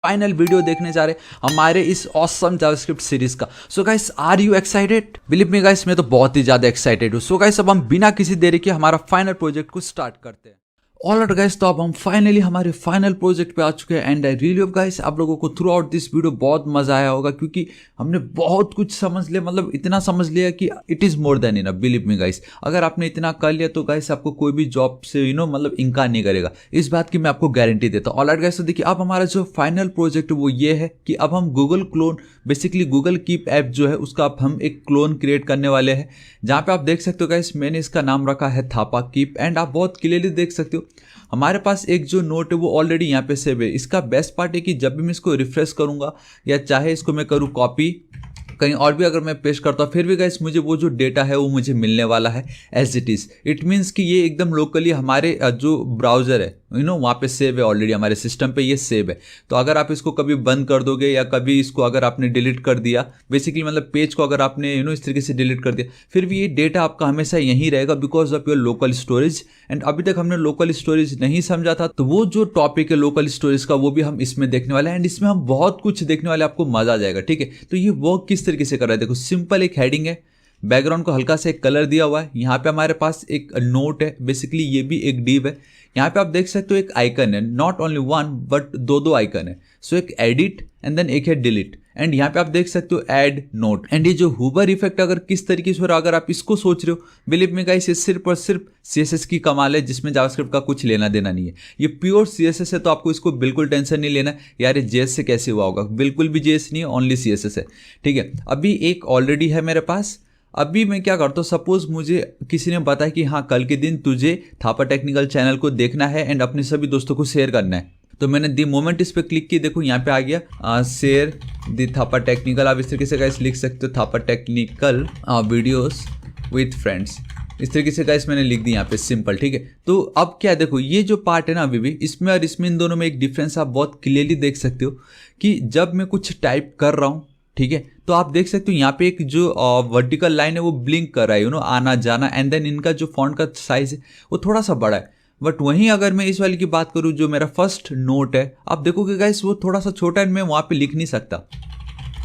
Final video देखने जा रहे हैं हमारे इस ऑसम जावास्क्रिप्ट सीरीज का। So guys, are you excited? Believe me guys, मैं तो बहुत ही ज्यादा एक्साइटेड हूँ। सो गाइस, अब हम बिना किसी देरी के हमारा फाइनल प्रोजेक्ट को स्टार्ट करते हैं। ऑलराइट गाइस, तो अब हम फाइनली हमारे फाइनल प्रोजेक्ट पे आ चुके हैं and I really hope guys आप लोगों को थ्रू आउट दिस वीडियो बहुत मजा आया होगा, क्योंकि हमने बहुत कुछ समझ लिया, मतलब इतना समझ लिया कि it is more than enough. Believe me guys, अगर आपने इतना कर लिया तो गाइस आपको कोई भी जॉब से मतलब इनकार नहीं करेगा, इस बात की मैं आपको गारंटी देता हूँ। ऑलराइट गाइस, तो देखिए अब हमारा जो फाइनल प्रोजेक्ट वो ये है कि अब हम Google clone, basically Google keep app जो है उसका अब हम एक क्लोन क्रिएट करने वाले हैं, जहाँ पे आप देख सकते हो गाइस मैंने इसका नाम रखा है थापा कीप एंड आप बहुत क्लियरली देख सकते हो हमारे पास एक जो नोट है वो ऑलरेडी यहाँ पे सेव है। इसका बेस्ट पार्ट है कि जब भी मैं इसको रिफ्रेश करूंगा या चाहे इसको मैं करूँ कॉपी कहीं और भी अगर मैं पेस्ट करता हूँ, फिर भी गाइस मुझे वो जो डेटा है वो मुझे मिलने वाला है as it is. It means कि ये एकदम लोकली हमारे जो ब्राउज़र है वहाँ पे सेव है, ऑलरेडी हमारे सिस्टम पे ये सेव है। तो अगर आप इसको कभी बंद कर दोगे या कभी इसको अगर आपने डिलीट कर दिया, बेसिकली मतलब पेज को अगर आपने इस तरीके से डिलीट कर दिया, फिर भी ये डेटा आपका हमेशा यहीं रहेगा because of your local storage. And अभी तक हमने लोकल स्टोरेज नहीं समझा था, तो वो जो टॉपिक है लोकल स्टोरेज का वो भी हम इसमें देखने वाले हैं एंड इसमें हम बहुत कुछ देखने वाले, आपको मजा आ जाएगा। ठीक है, तो ये वर्क किस तरीके से कर रहा है देखो, सिंपल एक हेडिंग है, बैकग्राउंड को हल्का सा एक कलर दिया हुआ है, यहाँ पे हमारे पास एक नोट है, बेसिकली ये भी एक डिव है। यहाँ पे आप देख सकते हो एक आइकन है, नॉट ओनली वन बट दो आइकन है। सो एक एडिट एंड देन एक है डिलीट एंड यहाँ पे आप देख सकते हो ऐड नोट। एंड ये जो हुबर इफेक्ट अगर किस तरीके से हो रहा है, अगर आप इसको सोच रहे हो, बिलीव मी गाइस ये सिर्फ और सिर्फ CSS की कमाल है, जिसमें जावास्क्रिप्ट का कुछ लेना देना नहीं है। ये प्योर CSS है, तो आपको इसको बिल्कुल टेंशन नहीं लेना यार ये JS से कैसे हुआ होगा, बिल्कुल भी JS नहीं है, ओनली CSS है। ठीक है, अभी एक ऑलरेडी है मेरे पास। अभी मैं क्या करता हूँ, सपोज मुझे किसी ने बताया कि हाँ कल के दिन तुझे थापा टेक्निकल चैनल को देखना है एंड अपने सभी दोस्तों को शेयर करना है, तो मैंने दी मोमेंट इस पर क्लिक की, देखो यहाँ पे आ गया शेयर दी थापा टेक्निकल। आप इस तरीके से गाइस लिख सकते हो Thapa technical videos with friends, इस तरीके से गाइस मैंने लिख दी यहाँ पे सिंपल। ठीक है, तो अब क्या देखो ये जो पार्ट है ना अभी भी इसमें और इसमें इन दोनों में एक डिफरेंस आप बहुत क्लियरली देख सकते हो कि जब मैं कुछ टाइप कर रहा हूँ, ठीक है, तो आप देख सकते हो यहाँ पे एक जो वर्टिकल लाइन है वो ब्लिंक कर रहा है आना जाना, एंड देन इनका जो फॉन्ट का साइज है वो थोड़ा सा बड़ा है। बट वहीं अगर मैं इस वाले की बात करूँ जो मेरा फर्स्ट नोट है, आप देखोगे गाइस वो थोड़ा सा छोटा है, मैं वहाँ पे लिख नहीं सकता।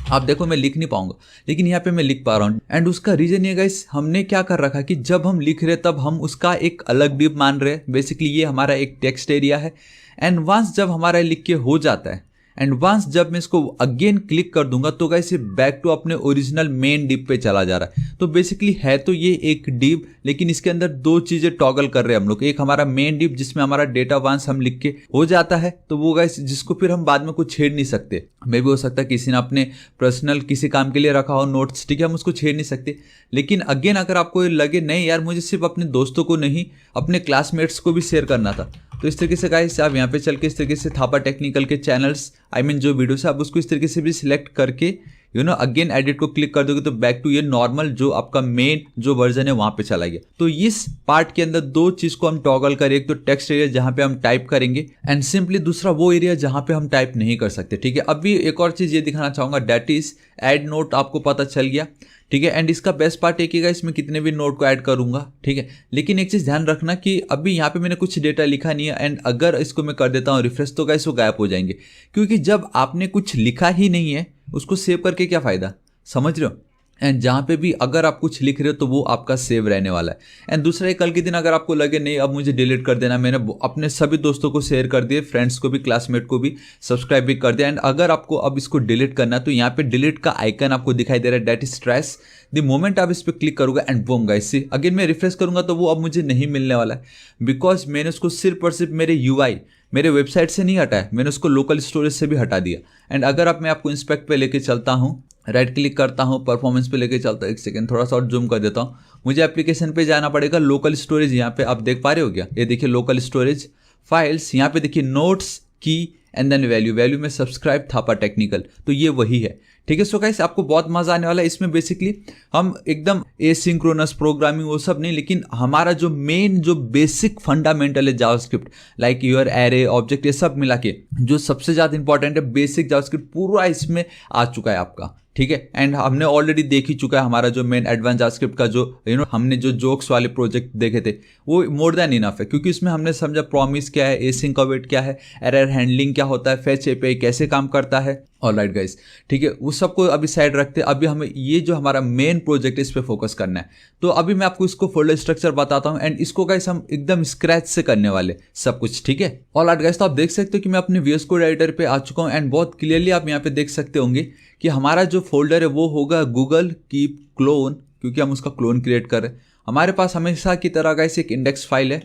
आप देखो मैं लिख नहीं पाऊंगा, लेकिन यहाँ पे मैं लिख पा रहा हूँ एंड उसका रीजन ये गाइस हमने क्या कर रखा कि जब हम लिख रहे तब हम उसका एक अलग डिव मान रहे हैं। बेसिकली ये हमारा एक टेक्स्ट एरिया है एंड वंस जब हमारा लिख के हो जाता है एंड वंस जब मैं इसको अगेन क्लिक कर दूंगा तो गाइस ये बैक टू अपने ओरिजिनल मेन डिव पे चला जा रहा है। तो बेसिकली है तो ये एक डिव, लेकिन इसके अंदर दो चीजें टॉगल कर रहे हैं हम लोग। एक हमारा मेन डिव जिसमें हमारा डेटा वंस हम लिख के हो जाता है, तो वो गाइस जिसको फिर हम बाद में कुछ छेड़ नहीं सकते। मे भी हो सकता है किसी ने अपने पर्सनल किसी काम के लिए रखा हो नोट्स, ठीक है, हम उसको छेड़ नहीं सकते। लेकिन अगेन अगर आपको लगे नहीं यार मुझे सिर्फ अपने दोस्तों को नहीं अपने क्लासमेट्स को भी शेयर करना था, तो इस तरीके से गाइस आप यहाँ पे चल के इस तरीके से थापा टेक्निकल के चैनल्स जो वीडियोस है आप उसको इस तरीके से भी सिलेक्ट करके अगेन एडिट को क्लिक कर दोगे तो बैक टू ये नॉर्मल जो आपका मेन जो वर्जन है वहां पे चला गया। तो इस पार्ट के अंदर दो चीज को हम टॉगल करें, एक तो टेक्स्ट एरिया जहां पे हम टाइप करेंगे एंड सिंपली दूसरा वो एरिया जहां पे हम टाइप नहीं कर सकते। ठीक है, अभी एक और चीज ये दिखाना चाहूंगा, डेट इज ऐड नोट, आपको पता चल गया। ठीक है, एंड इसका बेस्ट पार्ट एक है इसमें कितने भी नोट को ऐड करूंगा। ठीक है, लेकिन एक चीज ध्यान रखना कि अभी यहाँ पे मैंने कुछ डेटा लिखा नहीं है एंड अगर इसको मैं कर देता हूँ रिफ्रेश तो गाइस वो गायब हो जाएंगे, क्योंकि जब आपने कुछ लिखा ही नहीं है उसको सेव करके क्या फायदा, समझ रहे हो। एंड जहाँ पे भी अगर आप कुछ लिख रहे हो तो वो आपका सेव रहने वाला है। एंड दूसरा कल के दिन अगर आपको लगे नहीं अब मुझे डिलीट कर देना, मैंने अपने सभी दोस्तों को शेयर कर दिए, फ्रेंड्स को भी क्लासमेट को भी सब्सक्राइब भी कर दिया, एंड अगर आपको अब इसको डिलीट करना है तो यहाँ पे डिलीट का आइकन आपको दिखाई दे रहा है, that is trace. The moment आप इस पर क्लिक करोगे and boom guys see again मैं रिफ्रेश करूंगा तो वो अब मुझे नहीं मिलने वाला है, बिकॉज मैंने उसको सिर्फ और सिर्फ मेरे UI मेरे वेबसाइट से नहीं हटाया, मैंने उसको लोकल स्टोरेज से भी हटा दिया। एंड अगर आप मैं आपको इंस्पेक्ट पे लेके चलता हूँ, राइट क्लिक करता हूँ, परफॉर्मेंस पे लेके चलता हूँ, एक सेकंड थोड़ा सा और जूम कर देता हूँ, मुझे एप्लीकेशन पे जाना पड़ेगा, लोकल स्टोरेज यहाँ पे आप देख पा रहे हो क्या, ये देखिए लोकल स्टोरेज फाइल्स, यहाँ पे देखिए नोट्स की एंड देन वैल्यू में सब्सक्राइब थापा टेक्निकल, तो ये वही है। ठीक है। सो गाइस आपको बहुत मजा आने वाला है इसमें। बेसिकली हम एकदम एसिंक्रोनस प्रोग्रामिंग वो सब नहीं, लेकिन हमारा जो मेन जो बेसिक फंडामेंटल है JavaScript, like your array object, ये सब मिला के जो सबसे ज्यादा इंपॉर्टेंट है बेसिक जावास्क्रिप्ट, पूरा इसमें आ चुका है आपका। ठीक है। एंड हमने ऑलरेडी देख ही चुका है हमारा जो मेन एडवांस जावास्क्रिप्ट का जो हमने जो जोक्स वाले प्रोजेक्ट देखे थे वो मोर देन इनफ है, क्योंकि इसमें हमने समझा प्रॉमिस क्या है, एसिंक अवेट क्या है, एरर हैंडलिंग क्या होता है, फेच एपीआई कैसे काम करता है। ऑलराइट गाइस, ठीक है, उस सबको अभी साइड रखते हैं। अभी हमें ये जो हमारा मेन प्रोजेक्ट है इस पे फोकस करना है। तो अभी मैं आपको इसको फोल्डर स्ट्रक्चर बताता हूँ एंड इसको गाइस हम एकदम स्क्रैच से करने वाले सब कुछ। ठीक है। ऑलराइट गाइस, तो आप देख सकते हो कि मैं अपने VS कोड एडिटर पे आ चुका हूँ एंड बहुत क्लियरली आप यहाँ पे देख सकते होंगे कि हमारा जो फोल्डर है वो होगा गूगल कीप क्लोन, क्योंकि हम उसका क्लोन क्रिएट कर रहे हैं। हमारे पास हमेशा की तरह गाइस एक इंडेक्स फाइल है।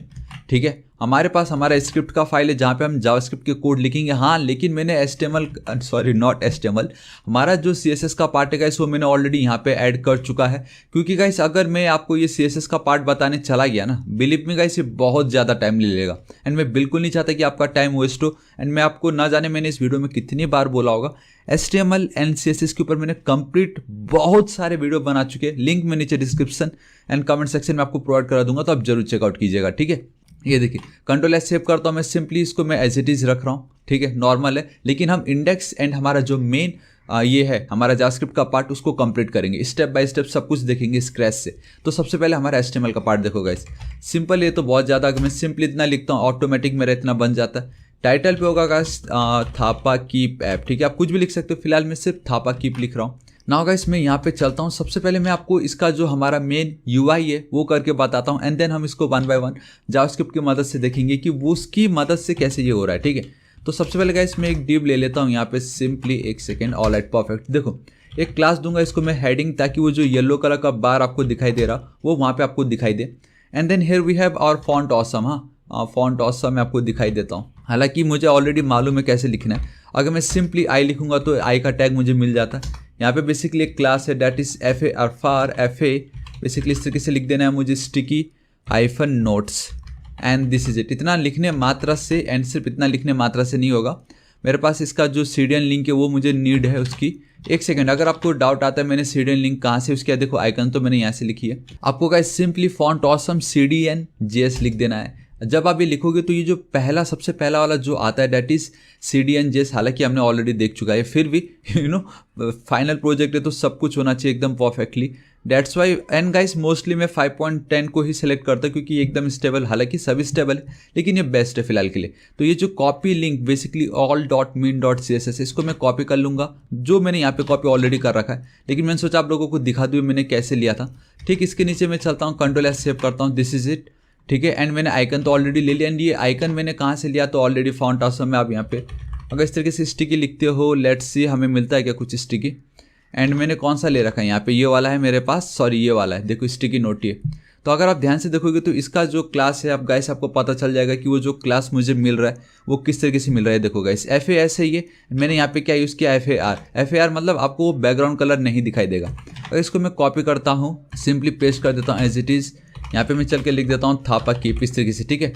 ठीक है। हमारे पास हमारा स्क्रिप्ट का फाइल है जहाँ पे हम जावास्क्रिप्ट के कोड लिखेंगे। हाँ, लेकिन मैंने नॉट HTML, हमारा जो CSS का पार्ट है गाइस वो मैंने ऑलरेडी यहाँ पे ऐड कर चुका है, क्योंकि गाइस अगर मैं आपको ये CSS का पार्ट बताने चला गया ना, बिलीव मी गाइस ये बहुत ज़्यादा टाइम ले लेगा एंड मैं बिल्कुल नहीं चाहता कि आपका टाइम वेस्ट हो। एंड मैं आपको ना जाने मैंने इस वीडियो में कितनी बार बोला होगा, HTML एंड CSS के ऊपर मैंने कंप्लीट बहुत सारे वीडियो बना चुके हैं। लिंक मैं नीचे डिस्क्रिप्शन एंड कमेंट सेक्शन में आपको प्रोवाइड करा दूंगा, तो आप जरूर चेकआउट कीजिएगा। ठीक है। ये देखिए, Ctrl+S सेव करता हूँ मैं, सिंपली इसको मैं एज इट इज रख रहा हूँ। ठीक है, नॉर्मल है, लेकिन हम इंडेक्स एंड हमारा जो मेन ये है हमारा जावास्क्रिप्ट का पार्ट उसको कंप्लीट करेंगे, स्टेप बाय स्टेप सब कुछ देखेंगे स्क्रैच से। तो सबसे पहले हमारा HTML का पार्ट देखो गाइस। सिंपल, ये तो बहुत ज़्यादा, अगर मैं सिंपली इतना लिखता हूँ ऑटोमेटिक मेरा इतना बन जाता है। टाइटल पे होगा गाइस थापा कीप ऐप। ठीक है, आप कुछ भी लिख सकते हो, फिलहाल मैं सिर्फ थापा कीप लिख रहा हूँ। नाउ गाइस मैं यहाँ पे चलता हूँ। सबसे पहले मैं आपको इसका जो हमारा मेन UI है वो करके बताता हूँ एंड देन हम इसको 1 by 1 जावास्क्रिप्ट की मदद से देखेंगे कि वो उसकी मदद से कैसे ये हो रहा है। ठीक है। तो सबसे पहले गाइस मैं एक डिव ले लेता हूँ यहाँ पे, सिंपली एक सेकेंड। Alright, perfect. देखो, एक क्लास दूंगा इसको मैं हेडिंग, ताकि वो जो येलो कलर का बार आपको दिखाई दे रहा वो वहाँ पे आपको दिखाई दे। And then here we have our font awesome. हाँ, फॉन्ट ऑसम मैं आपको दिखाई देता हूँ, हालांकि मुझे ऑलरेडी मालूम है कैसे लिखना है। अगर मैं सिंपली आई लिखूंगा तो आई का टैग मुझे मिल जाता है। यहाँ पे बेसिकली एक क्लास है डेट इज FA बेसिकली इस तरीके से लिख देना है मुझे, sticky -notes and this is it. इतना लिखने मात्रा से, एंड सिर्फ इतना लिखने मात्रा से नहीं होगा, मेरे पास इसका जो CDN लिंक है वो मुझे नीड है उसकी। एक सेकंड, अगर आपको डाउट आता है मैंने CDN लिंक कहाँ से उसकी, देखो आइकन तो मैंने यहाँ से लिखी है। आपको guys simply font awesome CDN.js लिख देना है। जब आप ये लिखोगे तो ये जो सबसे पहला वाला जो आता है डेट इज CDN.js, हालांकि हमने ऑलरेडी देख चुका है, फिर भी फाइनल प्रोजेक्ट है तो सब कुछ होना चाहिए एकदम perfectly. That's why and guys mostly मैं 5.10 को ही सिलेक्ट करता हूँ, क्योंकि ये एकदम स्टेबल, हालांकि सभी स्टेबल है लेकिन ये बेस्ट है फिलहाल के लिए। तो ये जो कॉपी लिंक बेसिकली all.min.css, इसको मैं कॉपी कर लूँगा, जो मैंने यहाँ पे कॉपी ऑलरेडी कर रखा है, लेकिन मैंने सोचा आप लोगों को दिखा दूँ मैंने कैसे लिया था। ठीक, इसके नीचे मैं चलता हूँ, Ctrl+S सेव करता हूँ, दिस इज इट। ठीक है। एंड मैंने आइकन तो ऑलरेडी ले लिया एंड ये आइकन मैंने कहाँ से लिया, तो ऑलरेडी फॉन्ट ऑसम में। आप यहाँ पे अगर इस तरीके से स्टिकी लिखते हो, लेट्स सी हमें मिलता है क्या कुछ स्टिकी। एंड मैंने कौन सा ले रखा है यहाँ पे, ये वाला है मेरे पास, सॉरी ये वाला है, देखो स्टिकी नोट ये। तो अगर आप ध्यान से देखोगे तो इसका जो क्लास है, आप गाइस आपको पता चल जाएगा कि वो जो क्लास मुझे मिल रहा है वो किस तरीके से मिल रहा है। देखो गाइस FAS है ये, मैंने यहाँ पे क्या यूज़ किया, FAR मतलब आपको वो बैकग्राउंड कलर नहीं दिखाई देगा। अगर इसको मैं कॉपी करता हूँ, सिंपली पेस्ट कर देता हूँ एज इट इज़, यहाँ पे मैं चल के लिख देता हूँ थापा कीप इस तरीके से। ठीक है,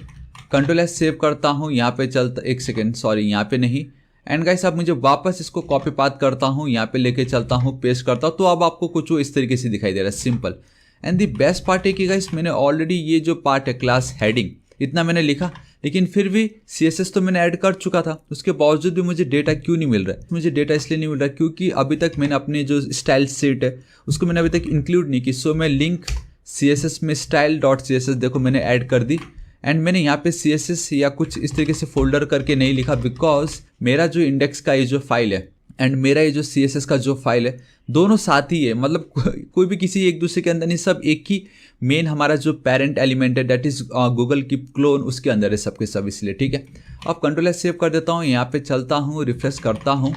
Ctrl+S सेव करता हूँ, यहाँ पे चलता, एक सेकेंड सॉरी यहाँ पे नहीं। एंड गाइस अब मुझे वापस इसको कॉपी पाथ करता हूँ, यहाँ पे लेके चलता हूँ, पेस्ट करता हूँ, तो अब आपको कुछ वो इस तरीके से दिखाई दे रहा है, simple. And the best part है कि गाइस मैंने ऑलरेडी ये जो पार्ट है क्लास हेडिंग, इतना मैंने लिखा, लेकिन फिर भी CSS तो मैंने ऐड कर चुका था, उसके बावजूद भी मुझे डेटा क्यों नहीं मिल रहा है। मुझे डेटा इसलिए नहीं मिल रहा क्योंकि अभी तक मैंने अपने जो स्टाइल सेट है उसको मैंने अभी तक इंक्लूड नहीं की। सो मैं लिंक CSS में style.css देखो मैंने ऐड कर दी एंड मैंने यहाँ पे CSS या कुछ इस तरीके से फोल्डर करके नहीं लिखा, बिकॉज मेरा जो इंडेक्स का ये जो फाइल है एंड मेरा ये जो CSS का जो फाइल है दोनों साथ ही है, मतलब कोई भी किसी एक दूसरे के अंदर नहीं, सब एक ही मेन हमारा जो पेरेंट एलिमेंट है that is Google Keep clone, उसके अंदर है सबके सब, इसलिए। ठीक है, अब Ctrl+S सेव कर देता हूँ, यहाँ पे चलता हूँ, रिफ्रेश करता हूँ।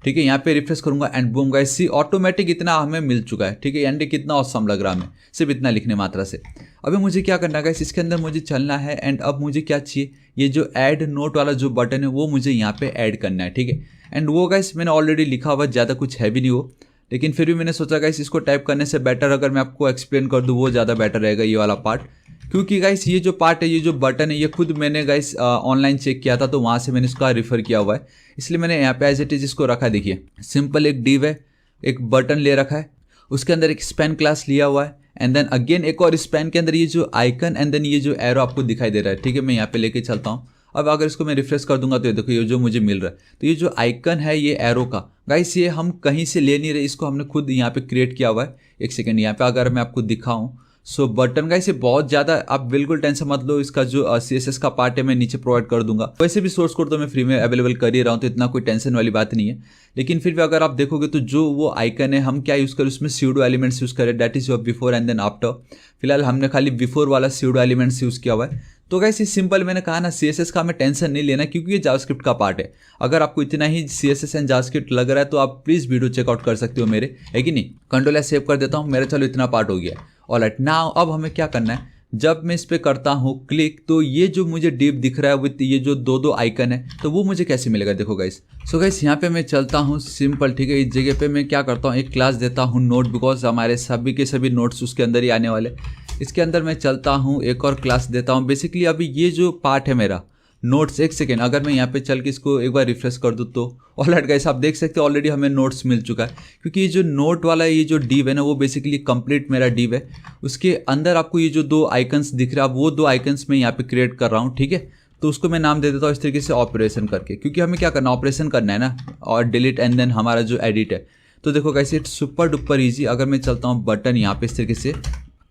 ठीक है, यहाँ पे रिफ्रेश करूंगा and boom guys see automatic इतना हमें मिल चुका है। ठीक है, एंड कितना औसम लग रहा है हमें सिर्फ इतना लिखने मात्रा से। अभी मुझे क्या करना है गाइस, इसके अंदर मुझे चलना है एंड अब मुझे क्या चाहिए, ये जो ऐड नोट वाला जो बटन है वो मुझे यहाँ पे ऐड करना है। ठीक है, एंड वो गाइस मैंने ऑलरेडी लिखा हुआ, ज़्यादा कुछ है भी नहीं वो, लेकिन फिर भी मैंने सोचा गाइस इसको टाइप करने से बेटर अगर मैं आपको एक्सप्लेन कर दूँ वो ज़्यादा बेटर रहेगा ये वाला पार्ट, क्योंकि गाइस ये जो पार्ट है, ये जो बटन है, ये खुद मैंने गाइस ऑनलाइन चेक किया था, तो वहाँ से मैंने इसका रिफर किया हुआ है, इसलिए मैंने यहाँ पे एज इट इज इसको रखा। देखिए सिंपल एक डिव है, एक बटन ले रखा है, उसके अंदर एक स्पैन क्लास लिया हुआ है, एंड देन अगेन एक और स्पैन के अंदर ये जो आइकन एंड देन ये जो एरो आपको दिखाई दे रहा है, ठीक है। मैं यहाँ पे लेके चलता हूँ। अब अगर इसको मैं रिफ्रेश कर दूंगा तो ये देखो ये जो मुझे मिल रहा है, तो ये जो आइकन है ये एरो का गाइस, ये हम कहीं से ले नहीं रहे, इसको हमने खुद यहाँ पे क्रिएट किया हुआ है। एक सेकेंड, यहाँ पे अगर मैं आपको दिखाऊं, सो बटन गाइस ये बहुत ज़्यादा, आप बिल्कुल टेंशन मत लो, इसका जो CSS का पार्ट है मैं नीचे प्रोवाइड कर दूंगा। वैसे भी सोर्स कोड तो मैं फ्री में अवेलेबल कर ही रहा हूँ, तो इतना कोई टेंशन वाली बात नहीं है। लेकिन फिर भी अगर आप देखोगे तो जो वो आइकन है हम क्या यूज़ करें, उसमें स्यूडो एलिमेंट्स यूज़ करें, that is your before and then after. फिलहाल हमने खाली बिफोर वाला स्यूडो एलिमेंट्स यूज़ किया हुआ है। तो गाइस ये सिंपल, मैंने कहा ना CSS का हमें टेंशन नहीं लेना, क्योंकि ये जावास्क्रिप्ट का पार्ट है। अगर आपको इतना ही CSS एंड जावास्क्रिप्ट लग रहा है तो आप प्लीज़ वीडियो चेकआउट कर सकते हो मेरे, है कि नहीं। कंट्रोल एस सेव कर देता हूँ, मेरा चलो इतना पार्ट हो गया। ऑलराइट, नाउ अब हमें क्या करना है, जब मैं इस पर करता हूँ क्लिक, तो ये जो मुझे डिव दिख रहा है विथ ये जो दो आइकन है, तो वो मुझे कैसे मिलेगा, देखो गाइस। सो गाइस यहाँ पे मैं चलता हूँ सिंपल, ठीक है। इस जगह पे मैं क्या करता हूँ, एक क्लास देता हूँ नोट, बिकॉज हमारे सभी के सभी नोट्स उसके अंदर ही आने वाले। इसके अंदर मैं चलता हूँ, एक और क्लास देता हूँ। बेसिकली अभी ये जो पार्ट है मेरा नोट्स, एक सेकेंड अगर मैं यहाँ पे चल के इसको एक बार रिफ्रेश कर दूँ तो ऑलराइट गाइस आप देख सकते हो ऑलरेडी हमें नोट्स मिल चुका है, क्योंकि ये जो नोट वाला ये जो डिव है ना, वो बेसिकली कंप्लीट मेरा डिव है। उसके अंदर आपको ये जो दो आइकन्स दिख रहा है, वो दो आइकन्स मैं यहाँ पे क्रिएट कर रहा हूँ, ठीक है। तो उसको मैं नाम दे देता हूँ इस तरीके से ऑपरेशन करके, क्योंकि हमें क्या करना, ऑपरेशन करना है ना, और डिलीट एंड देन हमारा जो एडिट है। तो देखो guys it's super duper easy. अगर मैं चलता हूँ बटन यहाँ पे इस तरीके से,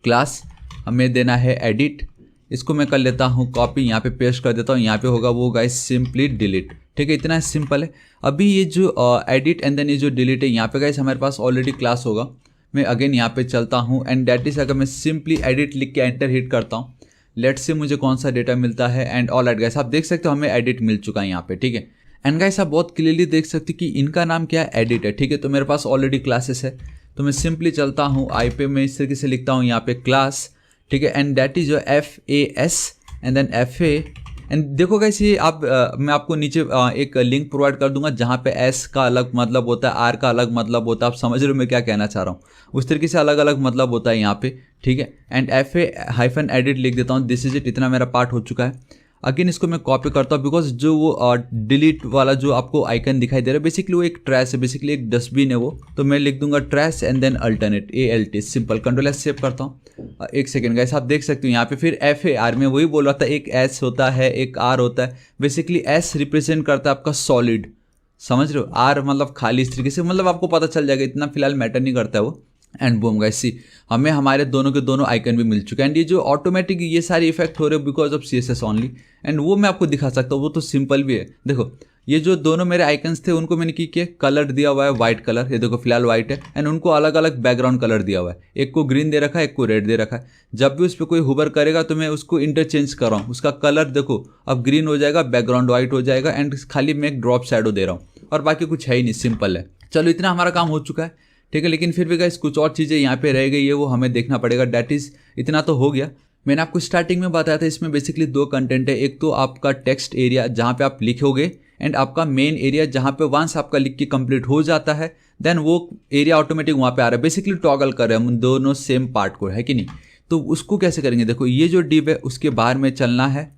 क्लास हमें देना है एडिट, इसको मैं कर लेता हूँ कॉपी, यहाँ पे पेस्ट कर देता हूँ, यहाँ पे होगा वो गाइस सिंपली डिलीट, ठीक है। इतना सिंपल है। अभी ये जो एडिट एंड देन ये जो डिलीट है, यहाँ पे गाइस हमारे पास ऑलरेडी क्लास होगा। मैं अगेन यहाँ पे चलता हूँ एंड दैट इज, अगर मैं सिंपली एडिट लिख के एंटर हिट करता हूँ, लेट्स से मुझे कौन सा डेटा मिलता है, एंड ऑलराइट गाइस आप देख सकते हो हमें एडिट मिल चुका है यहाँ पे, ठीक है। एंड गाइस आप बहुत क्लियरली देख सकते हो कि इनका नाम क्या है, एडिट है, ठीक है। तो मेरे पास ऑलरेडी क्लासेस है, तो मैं सिंपली चलता हूँ आई पे, मैं इस तरीके से लिखता हूँ यहाँ पे क्लास, ठीक है। And that is your FAS and then FA। And देखो गाइस ये आप मैं आपको नीचे एक लिंक प्रोवाइड कर दूंगा, जहाँ पे S का अलग मतलब होता है, R का अलग मतलब होता है, आप समझ रहे हो मैं क्या कहना चाह रहा हूँ। उस तरीके से अलग अलग मतलब होता है यहाँ पे, ठीक है। एंड FA-edit लिख देता हूँ, दिस इज इट। इतना मेरा पार्ट हो चुका है। अगेन इसको मैं कॉपी करता हूँ, बिकॉज जो वो डिलीट वाला जो आपको आइकन दिखाई दे रहा है, बेसिकली वो एक ट्रैश है, बेसिकली एक डस्टबिन है वो। तो मैं लिख दूंगा trash and then alternate, ALT, simple. Control S save करता हूँ। एक सेकेंड गाइस आप देख सकते हो यहाँ पे फिर FAR, में वही बोल रहा था, एक S होता है एक R होता है। बेसिकली S रिप्रेजेंट करता है आपका सॉलिड, समझ रहे हो, R मतलब खाली, इस तरीके से मतलब आपको पता चल जाएगा, इतना फिलहाल मैटर नहीं करता है वो। एंड बूम गाइस सी, हमें हमारे दोनों के दोनों आइकन भी मिल चुके हैं। एंड ये जो ऑटोमेटिक ये सारे इफेक्ट हो रहे हैं because of CSS only, and वो मैं आपको दिखा सकता हूँ, वो तो सिंपल भी है। देखो ये जो दोनों मेरे आइकन्स थे उनको मैंने किया कलर दिया हुआ है वाइट कलर, ये देखो फिलहाल वाइट है, एंड उनको अलग अलग बैकग्राउंड कलर दिया हुआ है, एक को ग्रीन दे रखा है, एक को रेड दे रखा है। जब भी उस पर कोई हुबर करेगा तो मैं उसको इंटरचेंज कर रहा हूँ, उसका कलर देखो अब ग्रीन हो जाएगा, बैकग्राउंड वाइट हो जाएगा, एंड खाली मैं एक ड्रॉप शैडो दे रहा हूँ, और बाकी कुछ है ही नहीं, सिंपल है। चलो इतना हमारा काम हो चुका है, ठीक है। लेकिन फिर भी गाइस कुछ और चीज़ें यहाँ पे रह गई है, वो हमें देखना पड़ेगा। डैट इज़, इतना तो हो गया। मैंने आपको स्टार्टिंग में बताया था इसमें बेसिकली दो कंटेंट है, एक तो आपका टेक्स्ट एरिया जहाँ पे आप लिखोगे, एंड आपका मेन एरिया जहाँ पे वंस आपका लिख के कंप्लीट हो जाता है देन वो एरिया ऑटोमेटिक वहाँ पे आ रहा है। बेसिकली टॉगल कर रहे हैं हम दोनों सेम पार्ट को, है कि नहीं। तो उसको कैसे करेंगे, देखो ये जो डिव है उसके बाहर में चलना है।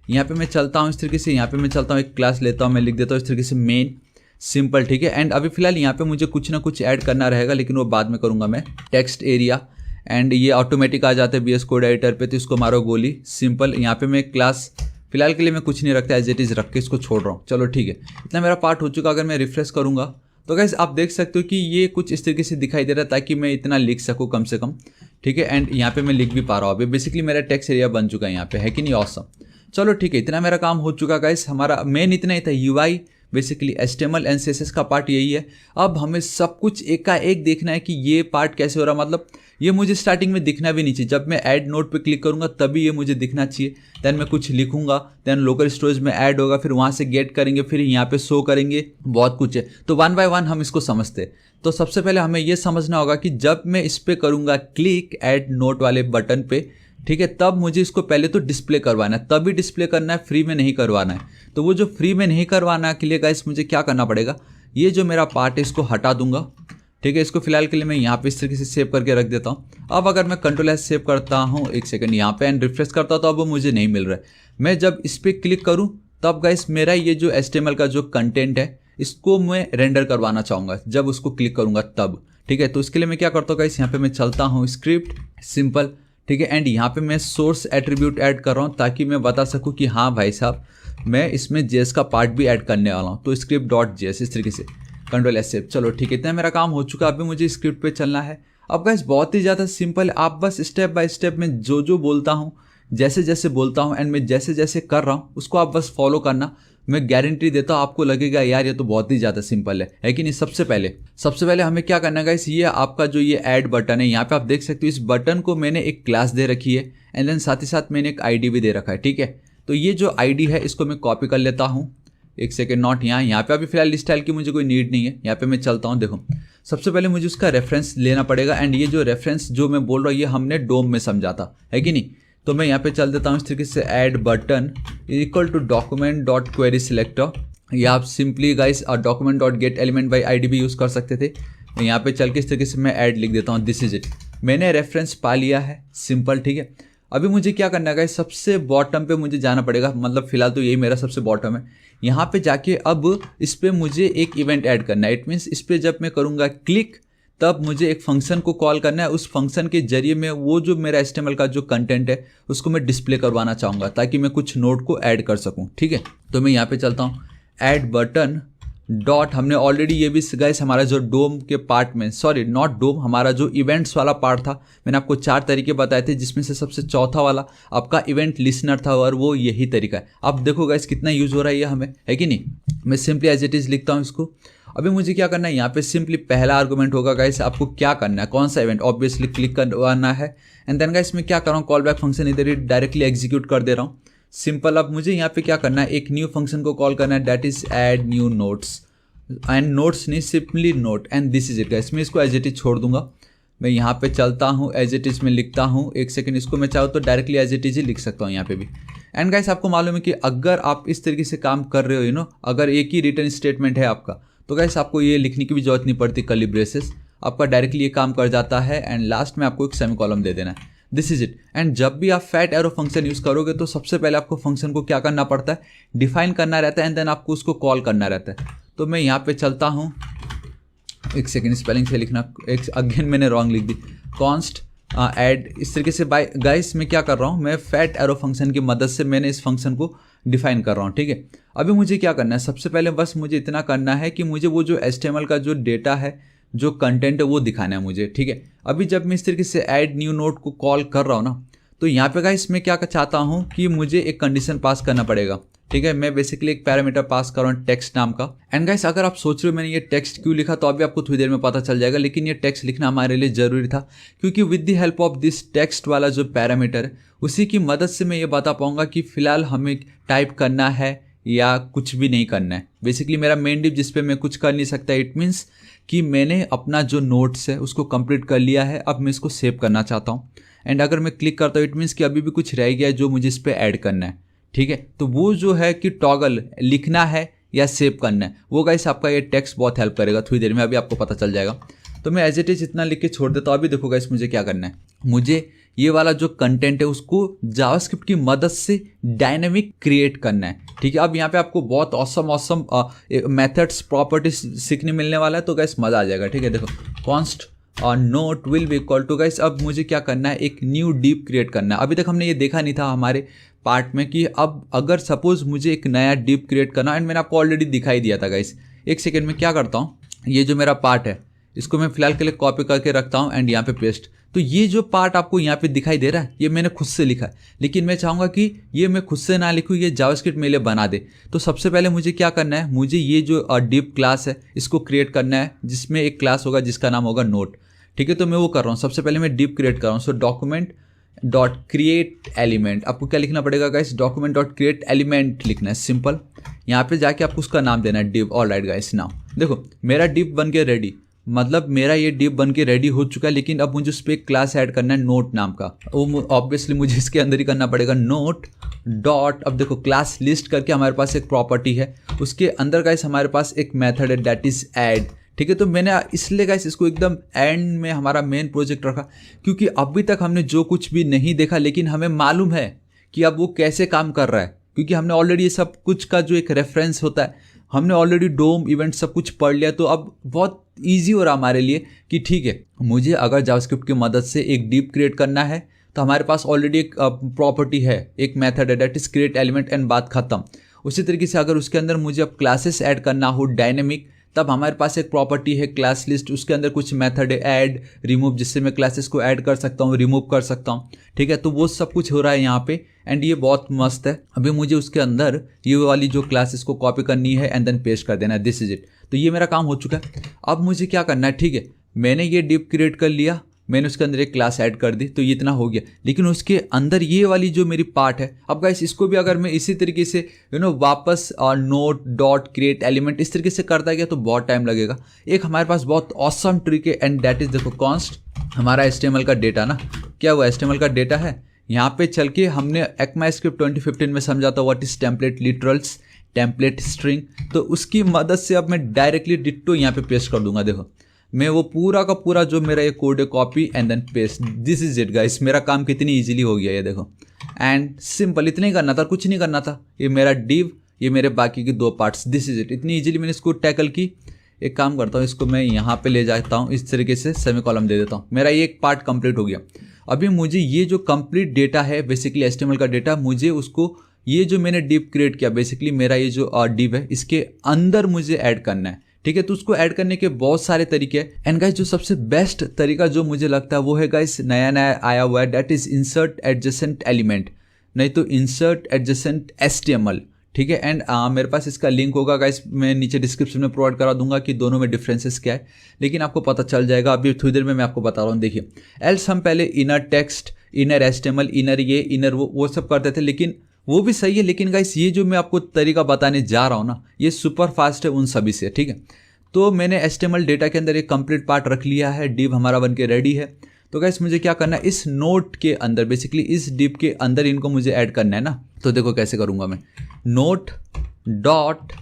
यहाँ पे मैं चलता हूँ इस तरीके से, यहाँ पे मैं चलता हूँ एक क्लास लेता हूँ, मैं लिख देता हूँ इस तरीके से मेन, सिंपल, ठीक है। एंड अभी फिलहाल यहाँ पे मुझे कुछ ना कुछ ऐड करना रहेगा, लेकिन वो बाद में करूँगा मैं। टेक्स्ट एरिया, एंड ये ऑटोमेटिक आ जाता है VS कोड एडिटर पे, तो इसको मारो गोली, सिंपल। यहाँ पे मैं क्लास फिलहाल के लिए मैं कुछ नहीं रखता, एज इट इज़ रख के इसको छोड़ रहा हूँ। चलो ठीक है, इतना मेरा पार्ट हो चुका। अगर मैं रिफ्रेश करूँगा तो गाइस आप देख सकते हो कि ये कुछ इस तरीके से दिखाई दे रहा है, ताकि मैं इतना लिख सकूँ कम से कम, ठीक है। एंड यहाँ पे मैं लिख भी पा रहा हूँ अभी, बेसिकली मेरा टेक्स्ट एरिया बन चुका है यहाँ पे, है कि नहीं, ऑसम। चलो ठीक है, इतना मेरा काम हो चुका गाइस। हमारा मेन इतना ही था, UI basically HTML and CSS का पार्ट यही है। अब हमें सब कुछ एक का एक देखना है कि ये पार्ट कैसे हो रहा, मतलब ये मुझे स्टार्टिंग में दिखना भी नहीं चाहिए। जब मैं ऐड नोट पे क्लिक करूंगा तभी ये मुझे दिखना चाहिए। देन मैं कुछ लिखूंगा, देन लोकल स्टोरेज में ऐड होगा, फिर वहाँ से गेट करेंगे, फिर यहाँ पे शो करेंगे, बहुत कुछ है। तो वन बाय वन हम इसको समझते हैं। तो सबसे पहले हमें ये समझना होगा कि जब मैं इस पर करूँगा क्लिक ऐड नोट वाले बटन पे, ठीक है, तब मुझे इसको पहले तो डिस्प्ले करवाना है, तभी डिस्प्ले करना है, फ्री में नहीं करवाना है। तो वो जो फ्री में नहीं करवाना के लिए गाइस मुझे क्या करना पड़ेगा, ये जो मेरा पार्ट है इसको हटा दूंगा, ठीक है। इसको फिलहाल के लिए मैं यहाँ पे इस तरीके से सेव करके रख देता हूँ। अब अगर मैं कंट्रोल एस सेव करता हूँ, एक सेकंड यहाँ पे, एंड रिफ्रेश करता हूँ, तो अब वो मुझे नहीं मिल रहा है। मैं जब इस पर क्लिक करूँ तब गाइस मेरा ये जो HTML का जो कंटेंट है इसको मैं रेंडर करवाना चाहूँगा जब उसको क्लिक करूँगा तब, ठीक है। तो इसके लिए मैं क्या करता हूँ गाइस, यहाँ पे मैं चलता हूँ स्क्रिप्ट सिंपल, ठीक है। एंड यहाँ पे मैं सोर्स एट्रीब्यूट ऐड कर रहा हूँ ताकि मैं बता सकूँ कि हाँ भाई साहब मैं इसमें जेएस का पार्ट भी ऐड करने वाला हूँ। तो स्क्रिप्ट डॉट जेएस इस तरीके से Ctrl+F, चलो ठीक है, इतना मेरा काम हो चुका। अभी मुझे स्क्रिप्ट पे चलना है। अब गाइस बहुत ही ज़्यादा सिंपल है, आप बस स्टेप बाय स्टेप में जो जो बोलता हूँ, जैसे जैसे बोलता हूँ एंड मैं जैसे जैसे कर रहा हूँ उसको आप बस फॉलो करना। मैं गारंटी देता हूँ आपको लगेगा यार ये तो बहुत ही ज़्यादा सिंपल है कि नहीं। सबसे पहले हमें क्या करना है गाइस, ये आपका जो ये ऐड बटन है, यहाँ पे आप देख सकते हो इस बटन को मैंने एक क्लास दे रखी है एंड देन साथ ही साथ मैंने एक आईडी भी दे रखा है, ठीक है। तो ये जो आईडी है इसको मैं कॉपी कर लेता हूँ, एक सेकेंड, नॉट यहाँ पे अभी फिलहाल स्टाइल की मुझे कोई नीड नहीं है। यहाँ पे मैं चलता हूँ, देखो सबसे पहले मुझे उसका रेफरेंस लेना पड़ेगा एंड ये जो रेफरेंस जो मैं बोल रहा हूँ ये हमने डोम में समझा था, है कि नहीं। तो मैं यहाँ पे चल देता हूँ इस तरीके से, add button equal to document dot query selector, या आप simply guys document dot get element by ID भी यूज़ कर सकते थे। यहाँ पे चल के इस तरीके से मैं ऐड लिख देता हूँ, दिस इज इट। मैंने रेफरेंस पा लिया है, सिंपल, ठीक है। अभी मुझे क्या करना है गाइस, सबसे बॉटम पे मुझे जाना पड़ेगा, मतलब फिलहाल तो यही मेरा सबसे बॉटम है। यहाँ पे जाके अब इस पर मुझे एक इवेंट ऐड करना है। इट मीन्स इस पर जब मैं करूँगा क्लिक तब मुझे एक फंक्शन को कॉल करना है। उस फंक्शन के जरिए मैं वो जो मेरा HTML का जो कंटेंट है उसको मैं डिस्प्ले करवाना चाहूँगा ताकि मैं कुछ नोट को ऐड कर सकूँ, ठीक है। तो मैं यहाँ पे चलता हूँ, ऐड बटन डॉट, हमने ऑलरेडी ये भी गाइस हमारा जो डोम के पार्ट में, सॉरी नॉट डोम, हमारा जो इवेंट्स वाला पार्ट था, मैंने आपको 4 तरीके बताए थे जिसमें से सबसे चौथा वाला आपका इवेंट लिसनर था और वो यही तरीका है। अब देखो गाइस कितना यूज़ हो रहा है ये हमें, है कि नहीं। मैं सिंपली एज इट इज़ लिखता हूँ इसको। अभी मुझे क्या करना है, यहाँ पे सिंपली पहला आर्गूमेंट होगा गाइस, आपको क्या करना है, कौन सा इवेंट, ऑब्वियसली क्लिक करवाना है। एंड देन गाइस मैं क्या कर रहा हूँ, कॉल बैक फंक्शन इधर ही डायरेक्टली एग्जीक्यूट कर दे रहा हूँ, सिंपल। अब मुझे यहाँ पे क्या करना है, एक न्यू फंक्शन को कॉल करना है, that is add new notes, and notes नहीं simply note, and this is it guys. मैं इसको एज इट इज छोड़ दूंगा। मैं यहाँ पे चलता हूँ, एज इट इज में लिखता हूँ, एक सेकंड, इसको मैं चाहूँ तो डायरेक्टली एज इट इज ही लिख सकता हूँ यहाँ पे भी। एंड गाइस आपको मालूम है कि अगर आप इस तरीके से काम कर रहे हो, यू नो, अगर एक ही रिटर्न स्टेटमेंट है आपका, तो गाइस आपको ये लिखने की भी जरूरत नहीं पड़ती, कर्ली ब्रेसेस, आपका डायरेक्टली ये काम कर जाता है। एंड लास्ट में आपको एक सेमीकोलन दे देना है, दिस इज इट। एंड जब भी आप फैट एरो फंक्शन यूज़ करोगे तो सबसे पहले आपको फंक्शन को क्या करना पड़ता है, डिफाइन करना रहता है एंड देन आपको उसको कॉल करना रहता है। तो मैं यहाँ पे चलता हूँ, एक सेकेंड, स्पेलिंग से लिखना, एक अगेन मैंने रॉन्ग लिख दी, कॉन्स्ट ऐड, इस तरीके से। बाय गाइस मैं क्या कर रहा हूँ, मैं फैट एरो फंक्शन की मदद से मैंने इस फंक्शन को डिफाइन कर रहा हूँ, ठीक है। अभी मुझे क्या करना है, सबसे पहले बस मुझे इतना करना है कि मुझे वो जो HTML का जो डेटा है, जो कंटेंट है वो दिखाना है मुझे, ठीक है। अभी जब मैं इस तरीके से ऐड न्यू नोट को कॉल कर रहा हूँ ना, तो यहाँ पे गाइस मैं क्या चाहता हूँ कि मुझे एक कंडीशन पास करना पड़ेगा, ठीक है। मैं बेसिकली एक पैरामीटर पास कर रहा हूँ टेक्स्ट नाम का। एंड गाइस अगर आप सोच रहे हो मैंने ये टेक्स्ट क्यों लिखा, तो अभी आपको थोड़ी देर में पता चल जाएगा, लेकिन ये टेक्स्ट लिखना हमारे लिए ज़रूरी था क्योंकि with the help of this text वाला जो पैरामीटर है उसी की मदद से मैं ये बता पाऊंगा कि फ़िलहाल हमें टाइप करना है या कुछ भी नहीं करना है। बेसिकली मेरा मेन डिप जिस पे मैं कुछ कर नहीं सकता, इट मीन्स कि मैंने अपना जो नोट्स है उसको कंप्लीट कर लिया है, अब मैं इसको सेव करना चाहता हूँ। एंड अगर मैं क्लिक करता हूँ इट मीन्स कि अभी भी कुछ रह गया है जो मुझे इस पर ऐड करना है, ठीक है। तो वो जो है कि टॉगल लिखना है या सेव करना है, वो गाइस आपका ये टेक्स्ट बहुत हेल्प करेगा, थोड़ी देर में अभी आपको पता चल जाएगा। तो मैं एज इट इज इतना लिख के छोड़ देता हूँ। अभी देखो गाइस मुझे क्या करना है, मुझे ये वाला जो कंटेंट है उसको जावास्क्रिप्ट की मदद से डायनेमिक क्रिएट करना है, ठीक है। अब यहाँ पे आपको बहुत ऑसम मेथड्स प्रॉपर्टीज सीखने मिलने वाला है, तो गाइस मज़ा आ जाएगा, ठीक है। देखो कॉन्स्ट और note will be equal to, guys अब मुझे क्या करना है, एक न्यू डिप क्रिएट करना है। अभी तक हमने ये देखा नहीं था हमारे पार्ट में कि अब अगर सपोज मुझे एक नया डिप क्रिएट करना, एंड मैंने आपको ऑलरेडी दिखाई दिया था गाइस। एक सेकेंड में क्या करता हूँ, ये जो मेरा पार्ट है इसको मैं फिलहाल के लिए कॉपी करके रखता हूँ एंड यहाँ पे पेस्ट। तो ये जो पार्ट आपको यहाँ पे दिखाई दे रहा है ये मैंने खुद से लिखा है, लेकिन मैं चाहूँगा कि ये मैं खुद से ना लिखूँ, ये जावास्क्रिप्ट मेरे लिए बना दे। तो सबसे पहले मुझे क्या करना है, मुझे ये जो डिप क्लास है इसको क्रिएट करना है, जिसमें एक क्लास होगा जिसका नाम होगा नोट, ठीक है। तो मैं वो कर रहा हूँ, सबसे पहले मैं डिप क्रिएट कर रहा हूँ। सो डॉक्यूमेंट डॉट क्रिएट एलिमेंट, आपको क्या लिखना पड़ेगा guys, document dot create element लिखना है, सिंपल। यहाँ पे जाके आपको उसका नाम देना है डिव। ऑलराइट गाइस, नाउ देखो मेरा डिव बन के रेडी, मतलब मेरा ये डिव बन के रेडी हो चुका है, लेकिन अब मुझे उस पर एक क्लास ऐड करना है नोट नाम का। वो ऑब्वियसली मुझे इसके अंदर ही करना पड़ेगा, नोट डॉट, अब देखो क्लास लिस्ट करके हमारे पास एक प्रॉपर्टी है, उसके अंदर गाइस हमारे पास एक मेथड है दैट इज ऐड, ठीक है। तो मैंने इसलिए गाइस इसको एकदम एंड में हमारा मेन प्रोजेक्ट रखा, क्योंकि अभी तक हमने जो कुछ भी नहीं देखा, लेकिन हमें मालूम है कि अब वो कैसे काम कर रहा है, क्योंकि हमने ऑलरेडी ये सब कुछ का जो एक रेफरेंस होता है हमने ऑलरेडी डोम इवेंट सब कुछ पढ़ लिया, तो अब बहुत ईजी हो रहा हमारे लिए कि ठीक है, मुझे अगर जावास्क्रिप्ट की मदद से एक डिव क्रिएट करना है तो हमारे पास ऑलरेडी एक प्रॉपर्टी है, एक मेथड है, that is create element and बात खत्म। उसी तरीके से अगर उसके अंदर मुझे अब क्लासेस ऐड करना हो डायनेमिक, तब हमारे पास एक प्रॉपर्टी है क्लास लिस्ट, उसके अंदर कुछ मेथड है ऐड रिमूव, जिससे मैं क्लासेस को ऐड कर सकता हूँ, रिमूव कर सकता हूँ। ठीक है, तो वो सब कुछ हो रहा है यहाँ पे एंड ये बहुत मस्त है। अभी मुझे उसके अंदर ये वाली जो क्लासेस को कॉपी करनी है एंड देन पेस्ट कर देना है, दिस इज इट। तो ये मेरा काम हो चुका है। अब मुझे क्या करना है, ठीक है, मैंने ये डिव क्रिएट कर लिया, मैंने उसके अंदर एक क्लास ऐड कर दी, तो ये इतना हो गया। लेकिन उसके अंदर ये वाली जो मेरी पार्ट है, अब गाइस इसको भी अगर मैं इसी तरीके से वापस नोट डॉट क्रिएट एलिमेंट इस तरीके से करता गया तो बहुत टाइम लगेगा। एक हमारे पास बहुत ऑसम ट्रिक है एंड दैट इज देखो कॉन्स्ट हमारा HTML का डेटा ना, क्या वो HTML का डेटा है, यहाँ पे चल के हमने ECMAScript 2015 में समझा था what is template literals, template string, तो उसकी मदद से अब मैं डायरेक्टली डिट्टो यहाँ पे पेस्ट कर दूंगा। देखो मैं वो पूरा का पूरा जो मेरा ये कोड है copy and then paste, this is it guys. मेरा काम कितनी इजीली हो गया ये देखो, एंड सिंपल, इतना ही करना था, कुछ नहीं करना था। ये मेरा डिव, ये मेरे बाकी के दो पार्ट्स, दिस इज इट। इतनी इजीली मैंने इसको टैकल की। एक काम करता हूँ, इसको मैं यहाँ पे ले जाता हूँ, इस तरीके से सेमीकोलन दे देता हूँ। मेरा ये एक पार्ट कंप्लीट हो गया। अभी मुझे ये जो कंप्लीट डेटा है बेसिकली HTML का डेटा, मुझे उसको ये जो मैंने डिव क्रिएट किया बेसिकली मेरा ये जो डिव है इसके अंदर मुझे ऐड करना है। ठीक है, तो उसको ऐड करने के बहुत सारे तरीके हैं एंड गाइस जो सबसे बेस्ट तरीका जो मुझे लगता है वो है गाइस नया नया आया हुआ है, that is insert adjacent element, नहीं तो इंसर्ट एडजेसेंट HTML। ठीक है, एंड मेरे पास इसका लिंक होगा गाइस, मैं नीचे डिस्क्रिप्शन में प्रोवाइड करा दूंगा कि दोनों में डिफरेंसेस क्या है, लेकिन आपको पता चल जाएगा। अभी थोड़ी देर में मैं आपको बता रहा हूँ। देखिए एल्स हम पहले inner text, inner HTML, inner ये इनर वो सब करते थे, लेकिन वो भी सही है, लेकिन गाइस ये जो मैं आपको तरीका बताने जा रहा हूँ ना, ये सुपर फास्ट है उन सभी से। ठीक है, तो मैंने HTML डेटा के अंदर एक कंप्लीट पार्ट रख लिया है, डिव हमारा बन के रेडी है। तो गाइस मुझे क्या करना है, इस नोट के अंदर बेसिकली इस डिव के अंदर इनको मुझे ऐड करना है ना। तो देखो कैसे करूँगा मैं, नोट डॉट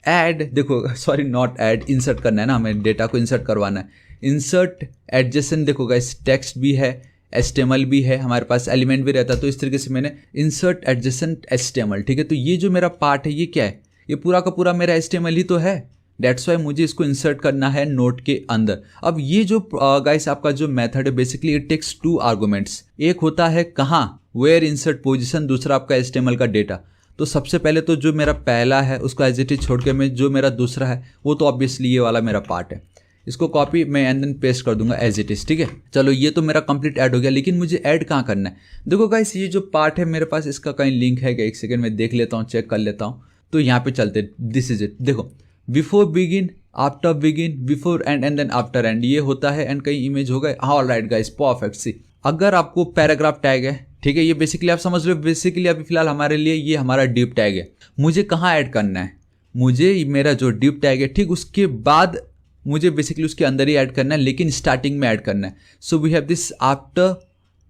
ऐड, देखो सॉरी नॉट ऐड, इंसर्ट करना है ना, हमें डेटा को इंसर्ट करवाना है। इंसर्ट एडजेसेंट, देखो गाइस टेक्स्ट भी है, HTML भी है, हमारे पास एलिमेंट भी रहता है, तो इस तरीके से मैंने इंसर्ट एडजेसेंट HTML। ठीक है, तो ये जो मेरा पार्ट है ये क्या है, ये पूरा का पूरा मेरा HTML ही तो है, डेट्स वाई मुझे इसको इंसर्ट करना है नोट के अंदर। अब ये जो गाइस आपका जो मेथड है बेसिकली इट टेक्स 2 आर्गुमेंट्स, एक होता है कहाँ वेयर इंसर्ट पोजीशन, दूसरा आपका HTML का डेटा। तो सबसे पहले तो जो मेरा पहला है उसको एज इट इज छोड़ के मैं जो मेरा दूसरा है वो तो ऑब्वियसली ये वाला मेरा पार्ट है, इसको कॉपी मैं एंड देन पेस्ट कर दूंगा एज इट इज। ठीक है, चलो ये तो मेरा कंप्लीट ऐड हो गया, लेकिन मुझे ऐड कहाँ करना है। देखो गाइस ये जो पार्ट है मेरे पास, इसका कहीं लिंक है क्या, एक सेकेंड में देख लेता हूँ, चेक कर लेता हूँ। तो यहाँ पे चलते, दिस इज इट। देखो before begin, after begin, before end and then after end, ये होता है एंड कई इमेज हो गए। Alright guys perfect. सी अगर आपको पैराग्राफ टैग है, ठीक है, ये बेसिकली आप समझ रहे हो, बेसिकली अभी फिलहाल हमारे लिए ये हमारा डिव टैग है। मुझे कहाँ ऐड करना है, मुझे मेरा जो डिव टैग है ठीक उसके बाद मुझे बेसिकली उसके अंदर ही ऐड करना है, लेकिन स्टार्टिंग में ऐड करना है। So we have this after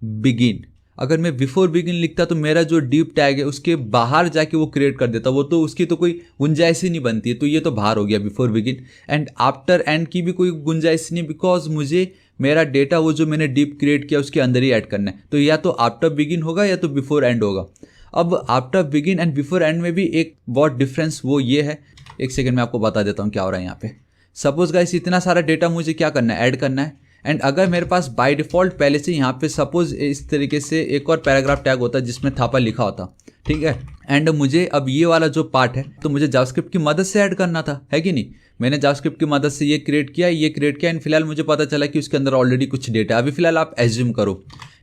begin. अगर मैं बिफोर बिगिन लिखता तो मेरा जो डिव टैग है उसके बाहर जाके वो क्रिएट कर देता, वो तो उसकी तो कोई गुंजाइश ही नहीं बनती है, तो ये तो बाहर हो गया before begin. And after and की भी कोई गुंजाइश नहीं, बिकॉज मुझे मेरा डेटा वो जो मैंने डिव क्रिएट किया उसके अंदर ही ऐड करना है, तो या तो आफ्टर बिगिन होगा या तो बिफोर एंड होगा। अब after begin and before and में भी एक बहुत डिफरेंस वो ये है, एक सेकेंड में आपको बता देता हूँ क्या हो रहा है यहाँ पे। सपोज गाइस इतना सारा डेटा मुझे क्या करना है, ऐड करना है। एंड अगर मेरे पास बाय डिफॉल्ट पहले से यहाँ पे सपोज इस तरीके से एक और पैराग्राफ टैग होता है जिसमें थापा लिखा होता, ठीक है, एंड मुझे अब ये वाला जो पार्ट है तो मुझे जावास्क्रिप्ट की मदद से ऐड करना था, है कि नहीं। मैंने जावास्क्रिप्ट की मदद से ये क्रिएट किया एंड फिलहाल मुझे पता चला कि उसके अंदर ऑलरेडी कुछ डेटा, अभी फिलहाल आप एज्यूम करो,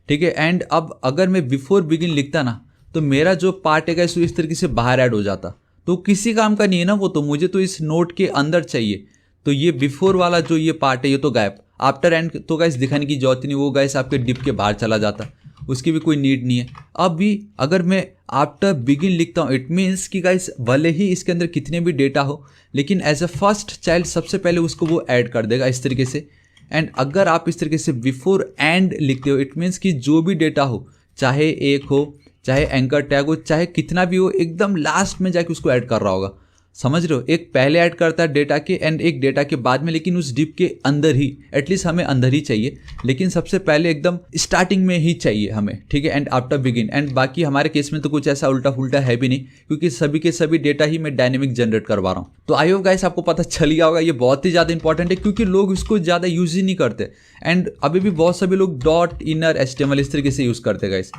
ठीक है। एंड अब अगर मैं बिफोर बिगिन लिखता ना तो मेरा जो पार्ट है गाइस इस तरीके से बाहर ऐड हो जाता, तो किसी काम का नहीं है ना वो, तो मुझे तो इस नोट के अंदर चाहिए। तो ये बिफोर वाला जो ये पार्ट है ये तो गायब, आफ्टर एंड तो गाइस दिखाने की जरूरत नहीं, वो गाइस आपके डिव के बाहर चला जाता, उसकी भी कोई नीड नहीं है। अब भी अगर मैं आफ्टर बिगिन लिखता हूँ इट मीन्स कि गाइस भले ही इसके अंदर कितने भी डेटा हो, लेकिन एज अ फर्स्ट चाइल्ड सबसे पहले उसको वो ऐड कर देगा इस तरीके से। एंड अगर आप इस तरीके से बिफोर एंड लिखते हो इट मीन्स कि जो भी डेटा हो, चाहे एक हो, चाहे एंकर टैग हो, चाहे कितना भी हो, एकदम लास्ट में जाके उसको ऐड कर रहा होगा। समझ रहे हो, एक पहले ऐड करता है डेटा के एंड एक डेटा के बाद में, लेकिन उस डिप के अंदर ही, एटलीस्ट हमें अंदर ही चाहिए, लेकिन सबसे पहले एकदम स्टार्टिंग में ही चाहिए हमें, ठीक है, एंड आफ्टर बिगिन। एंड बाकी हमारे केस में तो कुछ ऐसा उल्टा फुल्टा है भी नहीं, क्योंकि सभी के सभी डेटा ही मैं डायनेमिक जनरेट करवा रहा हूँ। तो आई होप गाइस आपको पता चल गया होगा, ये बहुत ही ज़्यादा इंपॉर्टेंट है क्योंकि लोग इसको ज़्यादा यूज ही नहीं करते। एंड अभी भी बहुत सभी लोग डॉट इनर HTML इस तरीके से यूज़ करते गाइस,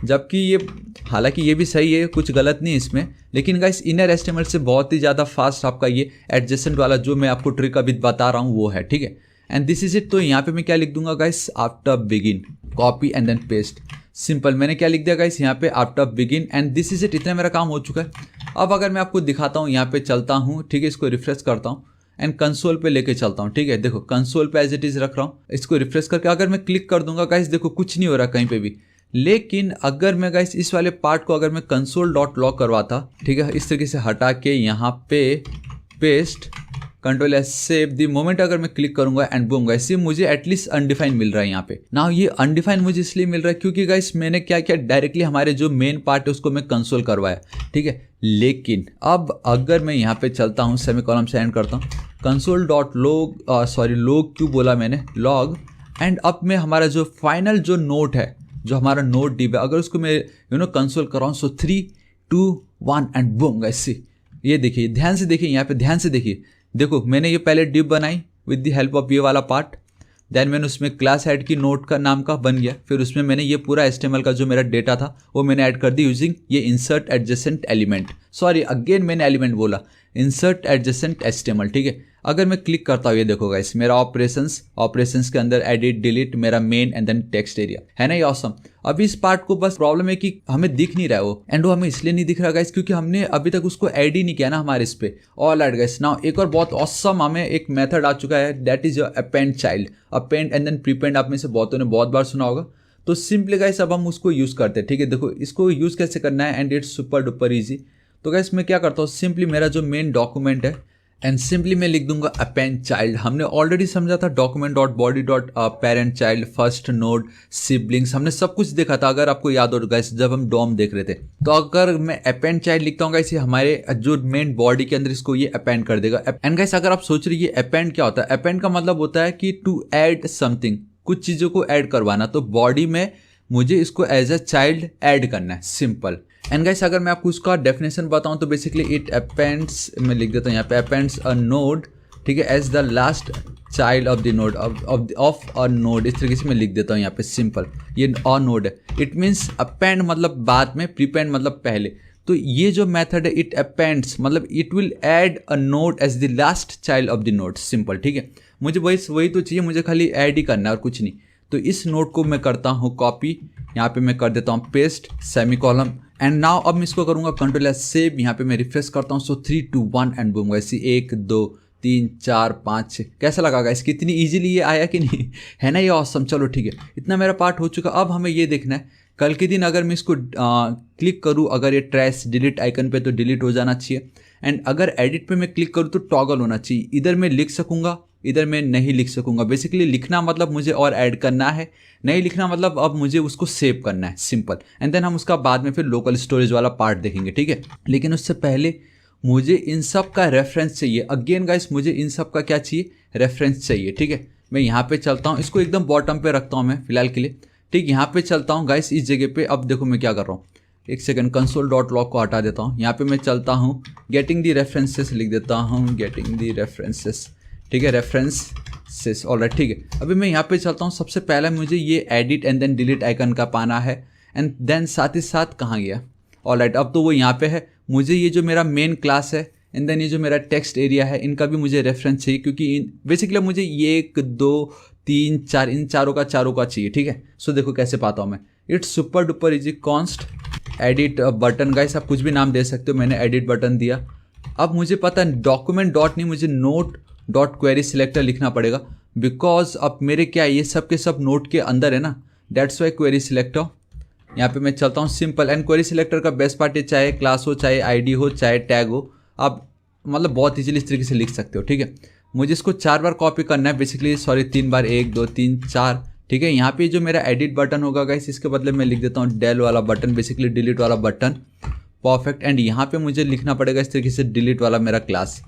जबकि ये, हालांकि ये भी सही है, कुछ गलत नहीं इसमें, लेकिन गाइस इनर HTML से बहुत ही ज़्यादा फास्ट आपका ये एडजेसेंट वाला जो मैं आपको ट्रिक अभी बता रहा हूँ वो है, ठीक है। And this is it. तो यहाँ पे मैं क्या लिख दूंगा guys, after begin, copy and then paste, simple. मैंने क्या लिख दिया गाइस यहाँ पे, after begin, and this is it. इतना मेरा काम हो चुका है। अब अगर मैं आपको दिखाता हूँ, यहाँ पे चलता हूँ, ठीक है, इसको रिफ्रेश करता हूँ एंड कंसोल पे लेके चलता हूँ, ठीक है। देखो कंसोल पे एज इट इज रख रहा हूँ, इसको रिफ्रेश करके अगर मैं क्लिक कर दूंगा गाइस, देखो कुछ नहीं हो रहा कहीं पे भी। लेकिन अगर मैं गाइस इस वाले पार्ट को अगर मैं console.log करवाता, ठीक है, इस तरीके से हटा के यहाँ पे paste, Ctrl+S save, the moment अगर मैं क्लिक करूंगा एंड बूम गाइस, ये मुझे एटलीस्ट अनडिफाइंड मिल रहा है यहाँ पे। नाउ ये अनडिफाइंड मुझे इसलिए मिल रहा है क्योंकि गाइस मैंने क्या किया, डायरेक्टली हमारे जो मेन पार्ट है उसको मैं कंसोल करवाया, ठीक है। लेकिन अब अगर मैं यहाँ पे चलता हूँ, सेमीकोलन से एंड करता हूँ, console.log, सॉरी log क्यों बोला मैंने, log, एंड अब मैं हमारा जो फाइनल जो नोट है, जो हमारा नोट डिप है, अगर उसको मैं कंसोल कराऊँ, सो 3 2 1 एंड बूम गाइस, ये देखिए, ध्यान से देखिए, यहाँ पे ध्यान से देखिए, देखो मैंने ये पहले डिप बनाई विद द हेल्प ऑफ ये वाला पार्ट, देन मैंने उसमें क्लास ऐड की, नोट का नाम का बन गया, फिर उसमें मैंने ये पूरा HTML का जो मेरा डेटा था वो मैंने ऐड कर दी यूजिंग ये insert adjacent element, sorry again मैंने एलिमेंट बोला, इंसर्ट एडजेसेंट HTML, ठीक है। अगर मैं क्लिक करता हूँ, ये देखो गाइस, मेरा ऑपरेशंस के अंदर एडिट डिलीट, मेरा main and then text area है ना, ये ऑसम। अभी इस पार्ट को बस प्रॉब्लम है कि हमें दिख नहीं रहा है वो, एंड वो हमें इसलिए नहीं दिख रहा गाइस क्योंकि हमने अभी तक उसको ऐड ही नहीं किया ना हमारे इस पे ऑल ऐड गाइस। नाउ एक और बहुत ऑसम हमें एक मेथड आ चुका है, that is append child, append and then prepend, आप में से बहुतों ने बहुत बार सुना होगा। तो सिंपली गाइस अब हम उसको यूज करते हैं, ठीक है। देखो इसको यूज कैसे करना है, and it's super duper easy. तो गाइस मैं क्या करता हूँ, सिंपली मेरा जो मेन डॉक्यूमेंट है एंड सिंपली मैं लिख दूंगा अपेंड चाइल्ड। हमने ऑलरेडी समझा था document.body.parent child, first node, siblings, हमने सब कुछ देखा था अगर आपको याद हो गाइस जब हम डॉम देख रहे थे। तो अगर मैं अपेंड चाइल्ड लिखता हूँ गाइस, ये हमारे जो मेन बॉडी के अंदर इसको ये अपेंड कर देगा। एंड गाइस अगर आप सोच रहे ये अपेंड क्या होता है, अपेंड का मतलब होता है कि टू ऐड समथिंग, कुछ चीज़ों को ऐड करवाना। तो बॉडी में मुझे इसको एज अ चाइल्ड ऐड करना है, सिंपल। एंड गाइस अगर मैं आपको उसका डेफिनेशन बताऊं तो बेसिकली इट अपेंड्स, मैं लिख देता हूँ यहाँ पे, अपेंड्स अ नोड, ठीक है, as the last child of the node of a node, इस तरीके से मैं लिख देता हूँ यहाँ पे, सिंपल। ये अ नोड है, इट मीन्स अपेंड मतलब बाद में, प्रीपेंड मतलब पहले। तो ये जो मेथड है इट अपेंड्स मतलब it will add a node as the last child of the node, simple, ठीक है। मुझे वही तो चाहिए, मुझे खाली ऐड ही करना है और कुछ नहीं। तो इस नोड को मैं करता हूँ कॉपी, यहाँ पे मैं कर देता हूँ पेस्ट, सेमीकोलन, एंड नाउ अब मैं इसको करूँगा Ctrl+S सेव, यहाँ पे मैं रिफ्रेश करता हूँ, सो 3 2 1 एंड बूम गाइस, 1 2 3 4 5 6। कैसा लगा गाइस, कितनी इजीली ये आया कि नहीं, है ना ये ऑसम। चलो ठीक है, इतना मेरा पार्ट हो चुका। अब हमें ये देखना है कल के दिन अगर मैं इसको क्लिक करूँ, अगर ये ट्रैश डिलीट आइकन पे तो डिलीट हो जाना चाहिए, एंड अगर एडिट पे मैं क्लिक करूँ तो टॉगल होना चाहिए। इधर मैं लिख सकूँगा, इधर मैं नहीं लिख सकूँगा। बेसिकली लिखना मतलब मुझे और ऐड करना है, नहीं लिखना मतलब अब मुझे उसको सेव करना है, सिंपल। एंड देन हम उसका बाद में फिर लोकल स्टोरेज वाला पार्ट देखेंगे, ठीक है। लेकिन उससे पहले मुझे इन सब का रेफरेंस चाहिए। अगेन गाइस मुझे इन सब का क्या चाहिए, रेफरेंस चाहिए, ठीक है। मैं यहाँ पे चलता हूँ, इसको एकदम बॉटम पे रखता हूँ मैं फिलहाल के लिए, ठीक। यहाँ पे चलता हूँ गाइस इस जगह पे। अब देखो मैं क्या कर रहा हूँ, एक सेकंड, console.log को हटा देता हूँ। यहाँ पे मैं चलता हूँ, गेटिंग दी रेफरेंसेस लिख देता हूँ, गेटिंग दी रेफरेंसेस, ठीक है, रेफरेंसेस, ऑलराइट, ठीक है। अभी मैं यहाँ पे चलता हूँ, सबसे पहले मुझे ये edit and then delete icon का पाना है, एंड देन साथ ही साथ कहाँ गया, ऑलराइट, अब तो वो यहाँ पे है। मुझे ये जो मेरा मेन क्लास है एंड देन ये जो मेरा टेक्स्ट एरिया है, इनका भी मुझे रेफरेंस चाहिए, क्योंकि बेसिकली मुझे ये 1 2 3 4 इन चारों का चाहिए, ठीक है। सो देखो कैसे पाता हूँ मैं, it's super duper easy const edit button, guys आप कुछ भी नाम दे सकते हो, मैंने एडिट बटन दिया। अब मुझे पता है डॉक्यूमेंट डॉट नहीं, मुझे नोट डॉट क्वेरी सिलेक्टर लिखना पड़ेगा, बिकॉज अब मेरे क्या ये सब के सब नोट के अंदर है ना, डेट्स वाई क्वेरी सिलेक्टर। यहाँ पे मैं चलता हूँ सिंपल, एंड क्वेरी सिलेक्टर का बेस्ट पार्ट है, चाहे क्लास हो, चाहे आईडी हो, चाहे टैग हो, आप मतलब बहुत इजीली इस तरीके से लिख सकते हो, ठीक है। मुझे इसको 4 बार कॉपी करना है, बेसिकली सॉरी 3 बार, 1 2 3 4, ठीक है। यहाँ पे जो मेरा एडिट बटन होगा गाइस, इसके बदले मैं लिख देता हूँ डेल वाला बटन, बेसिकली डिलीट वाला बटन, परफेक्ट। एंड यहाँ पे मुझे लिखना पड़ेगा इस तरीके से डिलीट वाला मेरा क्लास,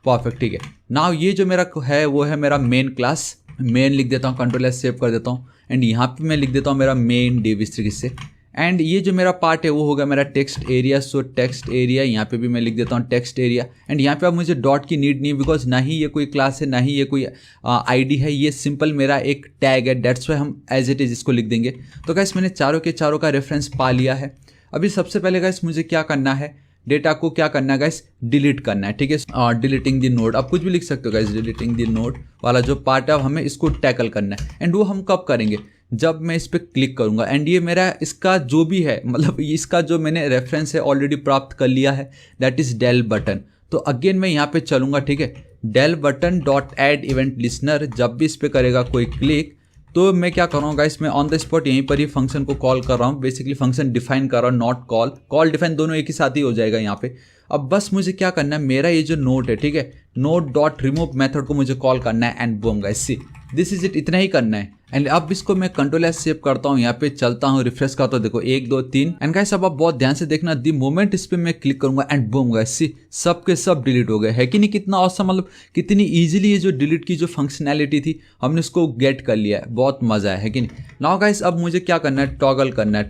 परफेक्ट, ठीक है। नाउ ये जो मेरा है वो है मेरा मेन क्लास, मेन लिख देता हूँ, कंट्रोल एस सेव कर देता हूँ। एंड यहाँ पे मैं लिख देता हूँ मेरा मेन डिव इस तरीके से। एंड ये जो मेरा पार्ट है वो होगा मेरा टेक्स्ट एरिया, सो टेक्स्ट एरिया यहाँ पे भी मैं लिख देता हूँ टेक्स्ट एरिया। एंड यहाँ पे अब मुझे डॉट की नीड नहीं, बिकॉज ना ही ये कोई क्लास है ना ही ये कोई आईडी है, ये सिंपल मेरा एक टैग है, डेट्स वाई हम एज इट इज़ इसको लिख देंगे। तो गाइस मैंने चारों के चारों का रेफरेंस पा लिया है। अभी सबसे पहले गाइस मुझे क्या करना है, डेटा को क्या करना है गाइस, डिलीट करना है, ठीक है। डिलीटिंग द नोड, आप कुछ भी लिख सकते हो गाइस, डिलीटिंग द नोड वाला जो पार्ट है हमें इसको टैकल करना है। एंड वो हम कब करेंगे, जब मैं इस पर क्लिक करूंगा। एंड ये मेरा इसका जो भी है, मतलब इसका जो मैंने रेफरेंस है ऑलरेडी प्राप्त कर लिया है, दैट इज डेल बटन। तो अगेन मैं यहाँ पे चलूंगा, ठीक है, del button dot add event listener. जब भी इस पर करेगा कोई क्लिक तो मैं क्या कर रहा हूँ गाइस, मैं ऑन द स्पॉट यहीं पर ही फंक्शन को कॉल कर रहा हूँ, बेसिकली फंक्शन डिफाइन कर रहा हूँ, नॉट कॉल, कॉल डिफाइन दोनों एक ही साथ ही हो जाएगा यहाँ पे। अब बस मुझे क्या करना है, मेरा ये जो नोट है, ठीक है, नोट डॉट रिमूव मेथड को मुझे कॉल करना है। And boom guys, see this is it, इतना ही करना है। एंड अब इसको मैं कंट्रोल एस सेव करता हूँ, यहाँ पे चलता हूँ, रिफ्रेश करता हूँ, देखो 1 2 3। एंड गाइस अब आप बहुत ध्यान से देखना, दी मोमेंट इस पे मैं क्लिक करूंगा एंड बूम गाइस, सी सब के सब डिलीट हो गए, है कि नहीं। कितना औसम, मतलब कितनी इजीली ये जो डिलीट की जो फंक्शनैलिटी थी हमने उसको गेट कर लिया है, बहुत मजा है कि नहीं। नाउ गाइस अब मुझे क्या करना है, टॉगल करना है,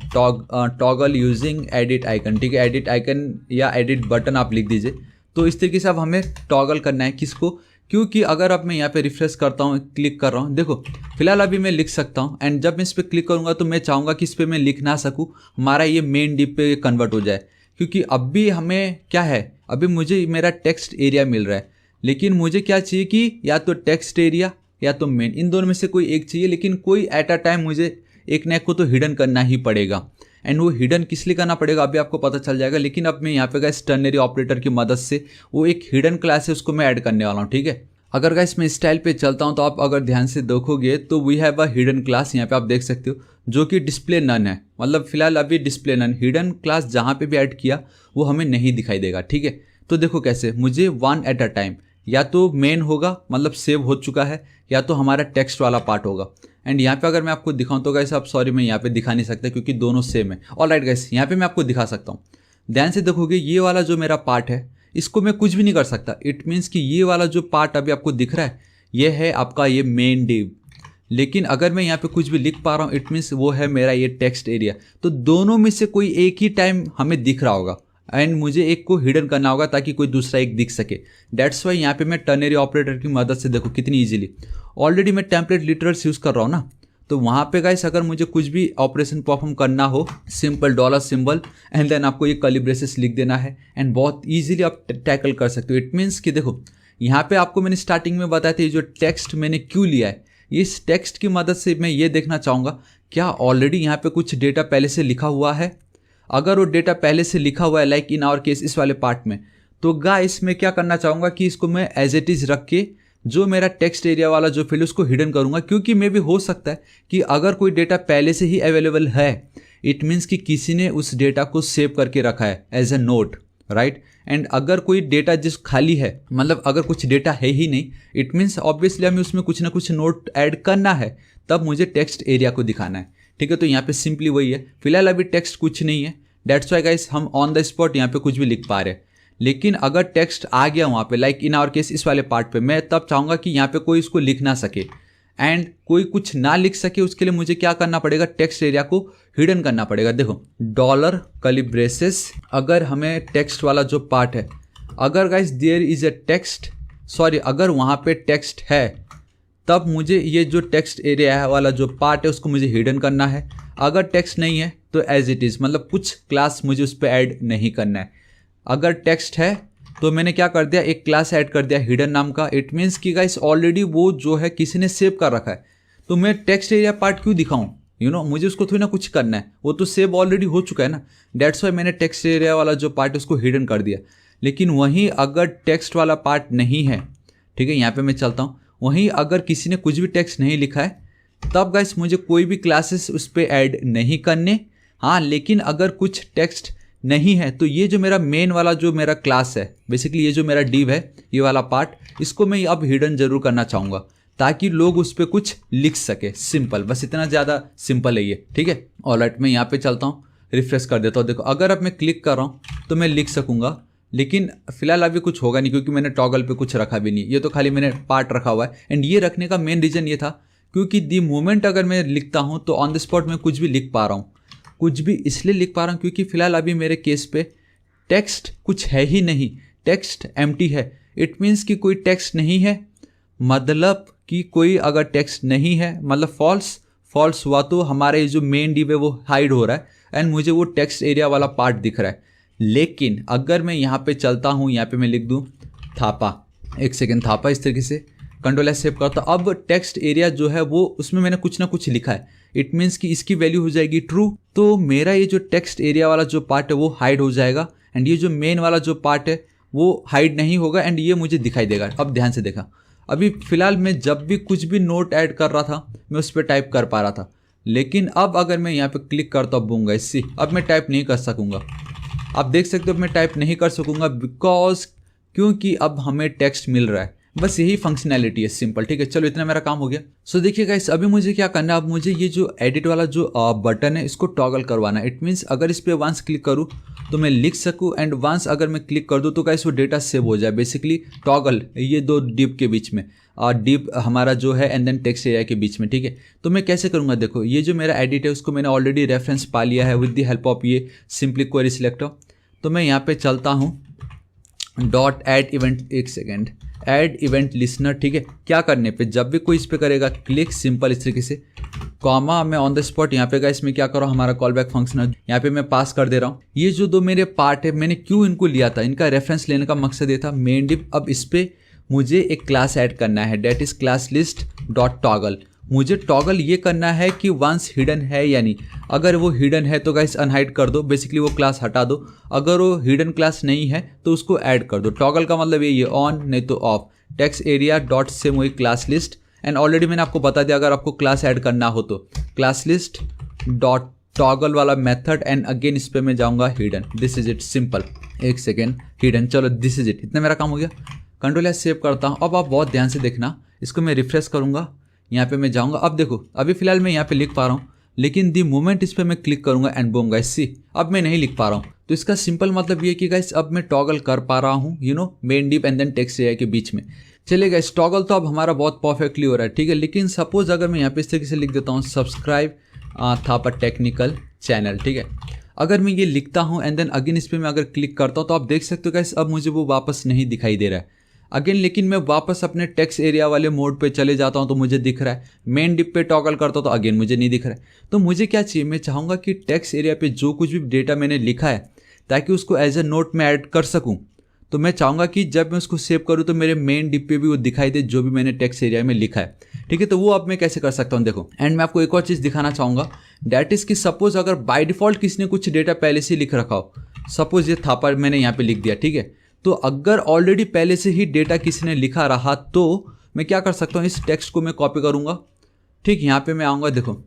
टॉगल यूजिंग एडिट आइकन, ठीक है, एडिट आइकन या एडिट बटन आप लिख दीजिए। तो इस तरीके से अब हमें टॉगल करना है किसको, क्योंकि अगर अब मैं यहाँ पे रिफ्रेश करता हूँ, क्लिक कर रहा हूँ, देखो फिलहाल अभी मैं लिख सकता हूँ। एंड जब मैं इस पर क्लिक करूँगा तो मैं चाहूँगा कि इस पर मैं लिख ना सकूँ, हमारा ये मेन डिव पे कन्वर्ट हो जाए। क्योंकि अभी हमें क्या है, अभी मुझे मेरा टेक्स्ट एरिया मिल रहा है, लेकिन मुझे क्या चाहिए कि या तो टेक्स्ट एरिया या तो मेन, इन दोनों में से कोई एक चाहिए। लेकिन कोई एट अ टाइम मुझे एक ना एक को तो हिडन करना ही पड़ेगा। एंड वो हिडन किस लिए करना पड़ेगा अभी आपको पता चल जाएगा। लेकिन अब मैं यहाँ पे गाइस टर्नरी ऑपरेटर की मदद से वो एक हिडन क्लास है उसको मैं ऐड करने वाला हूँ, ठीक है। अगर गाइस मैं स्टाइल पे चलता हूँ तो आप अगर ध्यान से देखोगे तो we have a hidden class, यहाँ पे आप देख सकते हो, जो कि डिस्प्ले नन है, मतलब फिलहाल अभी डिस्प्ले नन। हिडन क्लास जहाँ पे भी ऐड किया वो हमें नहीं दिखाई देगा, ठीक है। तो देखो कैसे, मुझे 1 एट अ टाइम, या तो मेन होगा मतलब सेव हो चुका है, या तो हमारा टेक्स्ट वाला पार्ट होगा। एंड यहाँ पे अगर मैं आपको दिखाऊं तो गाइस आप सॉरी मैं यहाँ पे दिखा नहीं सकता क्योंकि दोनों सेम है। ऑलराइट गाइस, यहाँ पे मैं आपको दिखा सकता हूँ, ध्यान से देखोगे ये वाला जो मेरा पार्ट है इसको मैं कुछ भी नहीं कर सकता। इट मीन्स कि ये वाला जो पार्ट अभी आपको दिख रहा है ये है आपका ये मेन डिव। लेकिन अगर मैं यहाँ पे कुछ भी लिख पा रहा हूँ इट मीन्स वो है मेरा ये टेक्स्ट एरिया। तो दोनों में से कोई एक ही टाइम हमें दिख रहा होगा एंड मुझे एक को हिडन करना होगा ताकि कोई दूसरा एक दिख सके। डेट्स वाई यहाँ पे मैं टर्नरी ऑपरेटर की मदद से, देखो कितनी इजीली, ऑलरेडी मैं टेम्पलेट लिटरल्स यूज़ कर रहा हूँ ना। तो वहाँ पे गाइस अगर मुझे कुछ भी ऑपरेशन परफॉर्म करना हो, simple dollar symbol and then आपको ये कर्ली ब्रेसेस लिख देना है एंड बहुत इजीली आप टैकल कर सकते हो। इट मीन्स कि देखो यहाँ पे आपको मैंने स्टार्टिंग में बताया था ये जो टेक्स्ट मैंने क्यों लिया है, इस टेक्स्ट की मदद से मैं ये देखना चाहूँगा क्या ऑलरेडी यहाँ पे कुछ डेटा पहले से लिखा हुआ है। अगर वो डेटा पहले से लिखा हुआ है लाइक इन आवर केस इस वाले पार्ट में, तो गाइस मैं क्या करना चाहूँगा कि इसको मैं एज इट इज़ रख के जो मेरा टेक्स्ट एरिया वाला जो फील्ड उसको हिडन करूँगा। क्योंकि मे भी हो सकता है कि अगर कोई डेटा पहले से ही अवेलेबल है इट मीन्स कि किसी ने उस डेटा को सेव करके रखा है as a note, right. And अगर कोई डेटा जिस खाली है, मतलब अगर कुछ डेटा है ही नहीं, इट मीन्स ऑब्वियसली हमें उसमें कुछ ना कुछ नोट ऐड करना है, तब मुझे टेक्स्ट एरिया को दिखाना है, ठीक है। तो यहाँ पे सिंपली वही है, फिलहाल अभी टेक्स्ट कुछ नहीं है, डेट्स वाई गाइस हम ऑन द स्पॉट यहाँ पे कुछ भी लिख पा रहे हैं। लेकिन अगर टेक्स्ट आ गया वहाँ पे लाइक इन आवर केस इस वाले पार्ट पे, मैं तब चाहूँगा कि यहाँ पे कोई इसको लिख ना सके एंड कोई कुछ ना लिख सके। उसके लिए मुझे क्या करना पड़ेगा, टेक्स्ट एरिया को हिडन करना पड़ेगा। देखो डॉलर कर्ली ब्रेसेस, अगर हमें टेक्स्ट वाला जो पार्ट है, अगर guys there is a text, sorry अगर वहाँ पे टेक्स्ट है तब मुझे ये जो टेक्स्ट एरिया वाला जो पार्ट है उसको मुझे हिडन करना है। अगर टेक्स्ट नहीं है तो एज इट इज़, मतलब कुछ क्लास मुझे उस पर ऐड नहीं करना है। अगर टेक्स्ट है तो मैंने क्या कर दिया, एक क्लास ऐड कर दिया हिडन नाम का। इट मीन्स कि गाइस ऑलरेडी वो जो है किसी ने सेव कर रखा है, तो मैं टेक्स्ट एरिया पार्ट क्यों दिखाऊं, मुझे उसको थोड़ी ना कुछ करना है, वो तो सेव ऑलरेडी हो चुका है ना। डेट्स वाई मैंने टेक्स्ट एरिया वाला जो पार्ट है उसको हिडन कर दिया। लेकिन वहीं अगर टेक्स्ट वाला पार्ट नहीं है, ठीक है, यहाँ पे मैं चलता हूँ, वहीं अगर किसी ने कुछ भी टेक्स्ट नहीं लिखा है तब गाइस मुझे कोई भी क्लासेस उस पर ऐड नहीं करने। हाँ, लेकिन अगर कुछ टेक्स्ट नहीं है तो ये जो मेरा मेन वाला जो मेरा क्लास है, बेसिकली ये जो मेरा डिव है ये वाला पार्ट, इसको मैं अब हिडन जरूर करना चाहूँगा ताकि लोग उस पर कुछ लिख सके। सिंपल, बस इतना ज़्यादा सिंपल है ये, ठीक है। ऑलराइट मैं यहाँ पे चलता हूँ, रिफ्रेश कर देता हूँ। देखो अगर अब मैं क्लिक कर रहा हूँ तो मैं लिख सकूँगा, लेकिन फिलहाल अभी कुछ होगा नहीं क्योंकि मैंने टॉगल पे कुछ रखा भी नहीं, ये तो खाली मैंने पार्ट रखा हुआ है। एंड ये रखने का मेन रीज़न ये था क्योंकि दी मोमेंट अगर मैं लिखता हूँ तो ऑन द स्पॉट मैं कुछ भी लिख पा रहा हूँ। कुछ भी इसलिए लिख पा रहा हूँ क्योंकि फिलहाल अभी मेरे केस पे टेक्स्ट कुछ है ही नहीं, टेक्स्ट एम्प्टी है। इट मीन्स कि कोई टेक्स्ट नहीं है, मतलब कि कोई अगर टेक्स्ट नहीं है मतलब फॉल्स हुआ तो हमारे जो मेन डिव है वो हाइड हो रहा है एंड मुझे वो टेक्स्ट एरिया वाला पार्ट दिख रहा है। लेकिन अगर मैं यहाँ पे चलता हूँ, यहाँ पे मैं लिख दूँ थापा, एक सेकेंड, थापा, इस तरीके से कंट्रोल एस सेव करता हूँ। अब टेक्स्ट एरिया जो है वो उसमें मैंने कुछ ना कुछ लिखा है, इट मीन्स कि इसकी वैल्यू हो जाएगी ट्रू। तो मेरा ये जो टेक्स्ट एरिया वाला जो पार्ट है वो हाइड हो जाएगा एंड ये जो मेन वाला जो पार्ट है वो हाइड नहीं होगा एंड ये मुझे दिखाई देगा। अब ध्यान से देखा, अभी फिलहाल मैं जब भी कुछ भी नोट ऐड कर रहा था मैं उस पर टाइप कर पा रहा था, लेकिन अब अगर मैं यहाँ पे क्लिक करता हूँ बूंगा इससे, अब मैं टाइप नहीं कर सकूँगा। आप देख सकते हो मैं टाइप नहीं कर सकूँगा बिकॉज क्योंकि अब हमें टेक्स्ट मिल रहा है। बस यही फंक्शनैलिटी है, सिंपल। ठीक है, चलो इतना मेरा काम हो गया। सो देखिए गाइस, अभी मुझे क्या करना है, अब मुझे ये जो एडिट वाला जो बटन है इसको टॉगल करवाना है। इट मीन्स अगर इस पर वंस क्लिक करूँ तो मैं लिख सकूँ एंड वंस अगर मैं क्लिक कर दूँ तो गाइस वो डेटा सेव हो जाए। बेसिकली टॉगल ये दो डिप के बीच में और डिप हमारा जो है एंड देन टेक्स्ट एरिया के बीच में। ठीक है, तो मैं कैसे करूँगा, देखो ये जो मेरा एडिट है उसको मैंने ऑलरेडी रेफरेंस पा लिया है विद द हेल्प ऑफ ये सिंपली क्वेरी सिलेक्टर। तो मैं यहाँ पे चलता हूँ डॉट ऐड इवेंट, एक सेकेंड, ऐड इवेंट लिसनर। ठीक है, क्या करने पे, जब भी कोई इस पे करेगा क्लिक सिंपल इस तरीके से कॉमा, मैं ऑन द स्पॉट यहाँ पे का इसमें क्या करो, हमारा कॉल बैक फंक्शन यहाँ पे मैं पास कर दे रहा हूँ। ये जो दो मेरे पार्ट है मैंने क्यों इनको लिया था, इनका रेफरेंस लेने का मकसद ये था मेन डिप। अब इस पे मुझे एक क्लास ऐड करना है that is class list dot toggle. मुझे टॉगल ये करना है कि वंस हिडन है या नहीं। अगर वो हिडन है तो गाइस अनहाइड कर दो, बेसिकली वो क्लास हटा दो। अगर वो हिडन क्लास नहीं है तो उसको ऐड कर दो। टॉगल का मतलब ये ऑन नहीं तो ऑफ। टेक्स्ट एरिया डॉट से वही क्लास लिस्ट एंड ऑलरेडी मैंने आपको बता दिया अगर आपको क्लास ऐड करना हो तो क्लास लिस्ट डॉट टॉगल वाला मेथड एंड अगेन इस पर मैं जाऊँगा hidden. This is it, simple, एक सेकेंड, हिडन। चलो दिस इज इट, इतना मेरा काम हो गया। कंट्रोल एस सेव करता हूँ। अब आप बहुत ध्यान से देखना, इसको मैं रिफ्रेश करूँगा, यहाँ पे मैं जाऊँगा। अब देखो अभी फिलहाल मैं यहाँ पे लिख पा रहा हूँ, लेकिन दी मोमेंट इस पर मैं क्लिक करूँगा एंड बूम गाइस सी अब मैं नहीं लिख पा रहा हूँ। तो इसका सिंपल मतलब ये कि गाइस अब मैं टॉगल कर पा रहा हूँ main div and then text area के बीच में। चलिए गाइस, टॉगल तो अब हमारा बहुत परफेक्टली हो रहा है। ठीक है, लेकिन सपोज अगर मैं यहाँ पे इस तरीके से लिख देता हूँ सब्सक्राइब थापा टेक्निकल चैनल। ठीक है, अगर मैं ये लिखता हूँ एंड देन अगेन इस पर मैं अगर क्लिक करता हूँ तो आप देख सकते हो गाइस अब मुझे वो वापस नहीं दिखाई दे रहा है अगेन। लेकिन मैं वापस अपने टेक्स्ट एरिया वाले मोड पे चले जाता हूँ तो मुझे दिख रहा है। मेन डिप पे टॉगल करता हूँ तो अगेन मुझे नहीं दिख रहा है। तो मुझे क्या चाहिए, मैं चाहूँगा कि टेक्स्ट एरिया पे जो कुछ भी डेटा मैंने लिखा है ताकि उसको एज ए नोट में ऐड कर सकूँ। तो मैं चाहूँगा कि जब मैं उसको सेव करूँ तो मेरे मेन डिप पे भी वो दिखाई दे जो भी मैंने टेक्स्ट एरिया में लिखा है। ठीक है, तो वो अब मैं कैसे कर सकता हूँ, देखो। एंड मैं आपको एक और चीज़ दिखाना चाहूँगा, डैट इज़ कि सपोज अगर बाय डिफ़ॉल्ट किसी ने कुछ डेटा पहले से लिख रखा हो, सपोज ये थापा मैंने यहाँ पे लिख दिया। ठीक है, तो अगर ऑलरेडी पहले से ही डेटा किसी ने लिखा रहा तो मैं क्या कर सकता हूँ, इस टेक्स्ट को मैं कॉपी करूँगा। ठीक, यहाँ पे मैं आऊँगा, देखो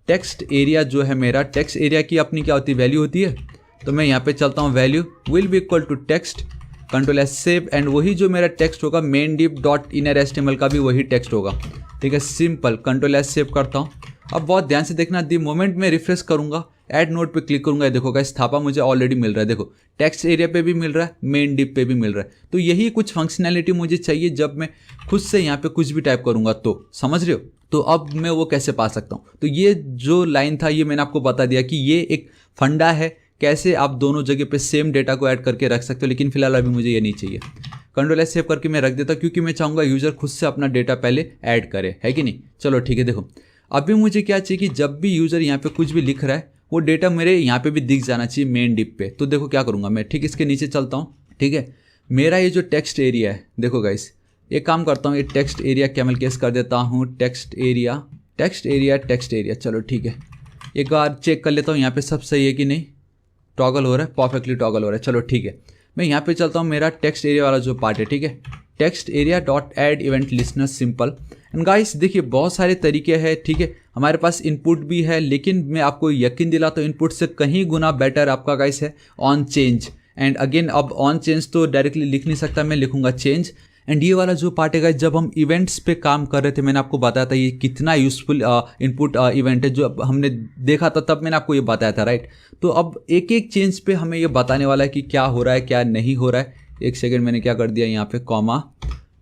टेक्स्ट एरिया जो है मेरा, टेक्स्ट एरिया की अपनी क्या होती है, वैल्यू होती है। तो मैं यहाँ पे चलता हूँ, value will be equal to text, control S save and वही जो मेरा टेक्स्ट होगा main div dot inner HTML का भी वही टेक्स्ट होगा। ठीक है, सिंपल, कंट्रोल एस सेव करता हूँ। अब बहुत ध्यान से देखना, दी मोमेंट में रिफ्रेश करूँगा, ऐड नोट पे क्लिक करूँगा, देखो गाइस थापा मुझे ऑलरेडी मिल रहा है। देखो टेक्स्ट एरिया पे भी मिल रहा है, मेन डिप पे भी मिल रहा है। तो यही कुछ फंक्शनैलिटी मुझे चाहिए जब मैं खुद से यहाँ पे कुछ भी टाइप करूँगा, तो समझ रहे हो। तो अब मैं वो कैसे पा सकता हूँ, तो ये जो लाइन था ये मैंने आपको बता दिया कि ये एक फंडा है कैसे आप दोनों जगह पे सेम डेटा को ऐड करके रख सकते हो। लेकिन फिलहाल अभी मुझे ये नहीं चाहिए। कंट्रोल एस सेव करके मैं रख देता क्योंकि मैं चाहूँगा यूज़र खुद से अपना डेटा पहले ऐड करे, है कि नहीं। चलो ठीक है, देखो अभी मुझे क्या चाहिए कि जब भी यूज़र यहाँ पे कुछ भी लिख रहा है वो डेटा मेरे यहाँ पे भी दिख जाना चाहिए मेन डिप पे। तो देखो क्या करूँगा मैं, ठीक इसके नीचे चलता हूँ। ठीक है, मेरा ये जो टेक्स्ट एरिया है, देखो गाइस एक काम करता हूँ, ये टेक्स्ट एरिया कैमल केस कर देता हूँ, टेक्स्ट एरिया। चलो ठीक है, एक बार चेक कर लेता हूँ यहाँ पे सब सही है कि नहीं, टॉगल हो रहा है, परफेक्टली टॉगल हो रहा है। चलो ठीक है, मैं यहाँ पे चलता हूँ, मेरा टेक्स्ट एरिया वाला जो पार्ट है। ठीक है, text area dot add event listener, simple. And guys देखिए बहुत सारे तरीके हैं। ठीक है, हमारे पास इनपुट भी है, लेकिन मैं आपको यकीन दिलाता हूँ इनपुट से कहीं गुना बेटर आपका गाइस है ऑन चेंज। एंड अगेन अब ऑन चेंज तो डायरेक्टली लिख नहीं सकता, मैं लिखूंगा चेंज एंड ये वाला जो पार्ट है गाइस, जब हम इवेंट्स पे काम कर रहे थे मैंने आपको बताया था ये कितना यूजफुल इनपुट इवेंट है, जो हमने देखा था तब मैंने आपको ये बताया था राइट। तो अब एक एक चेंज पे हमें ये बताने वाला है कि क्या हो रहा है क्या नहीं हो रहा है। एक सेकेंड, मैंने क्या कर दिया यहाँ पे, कॉमा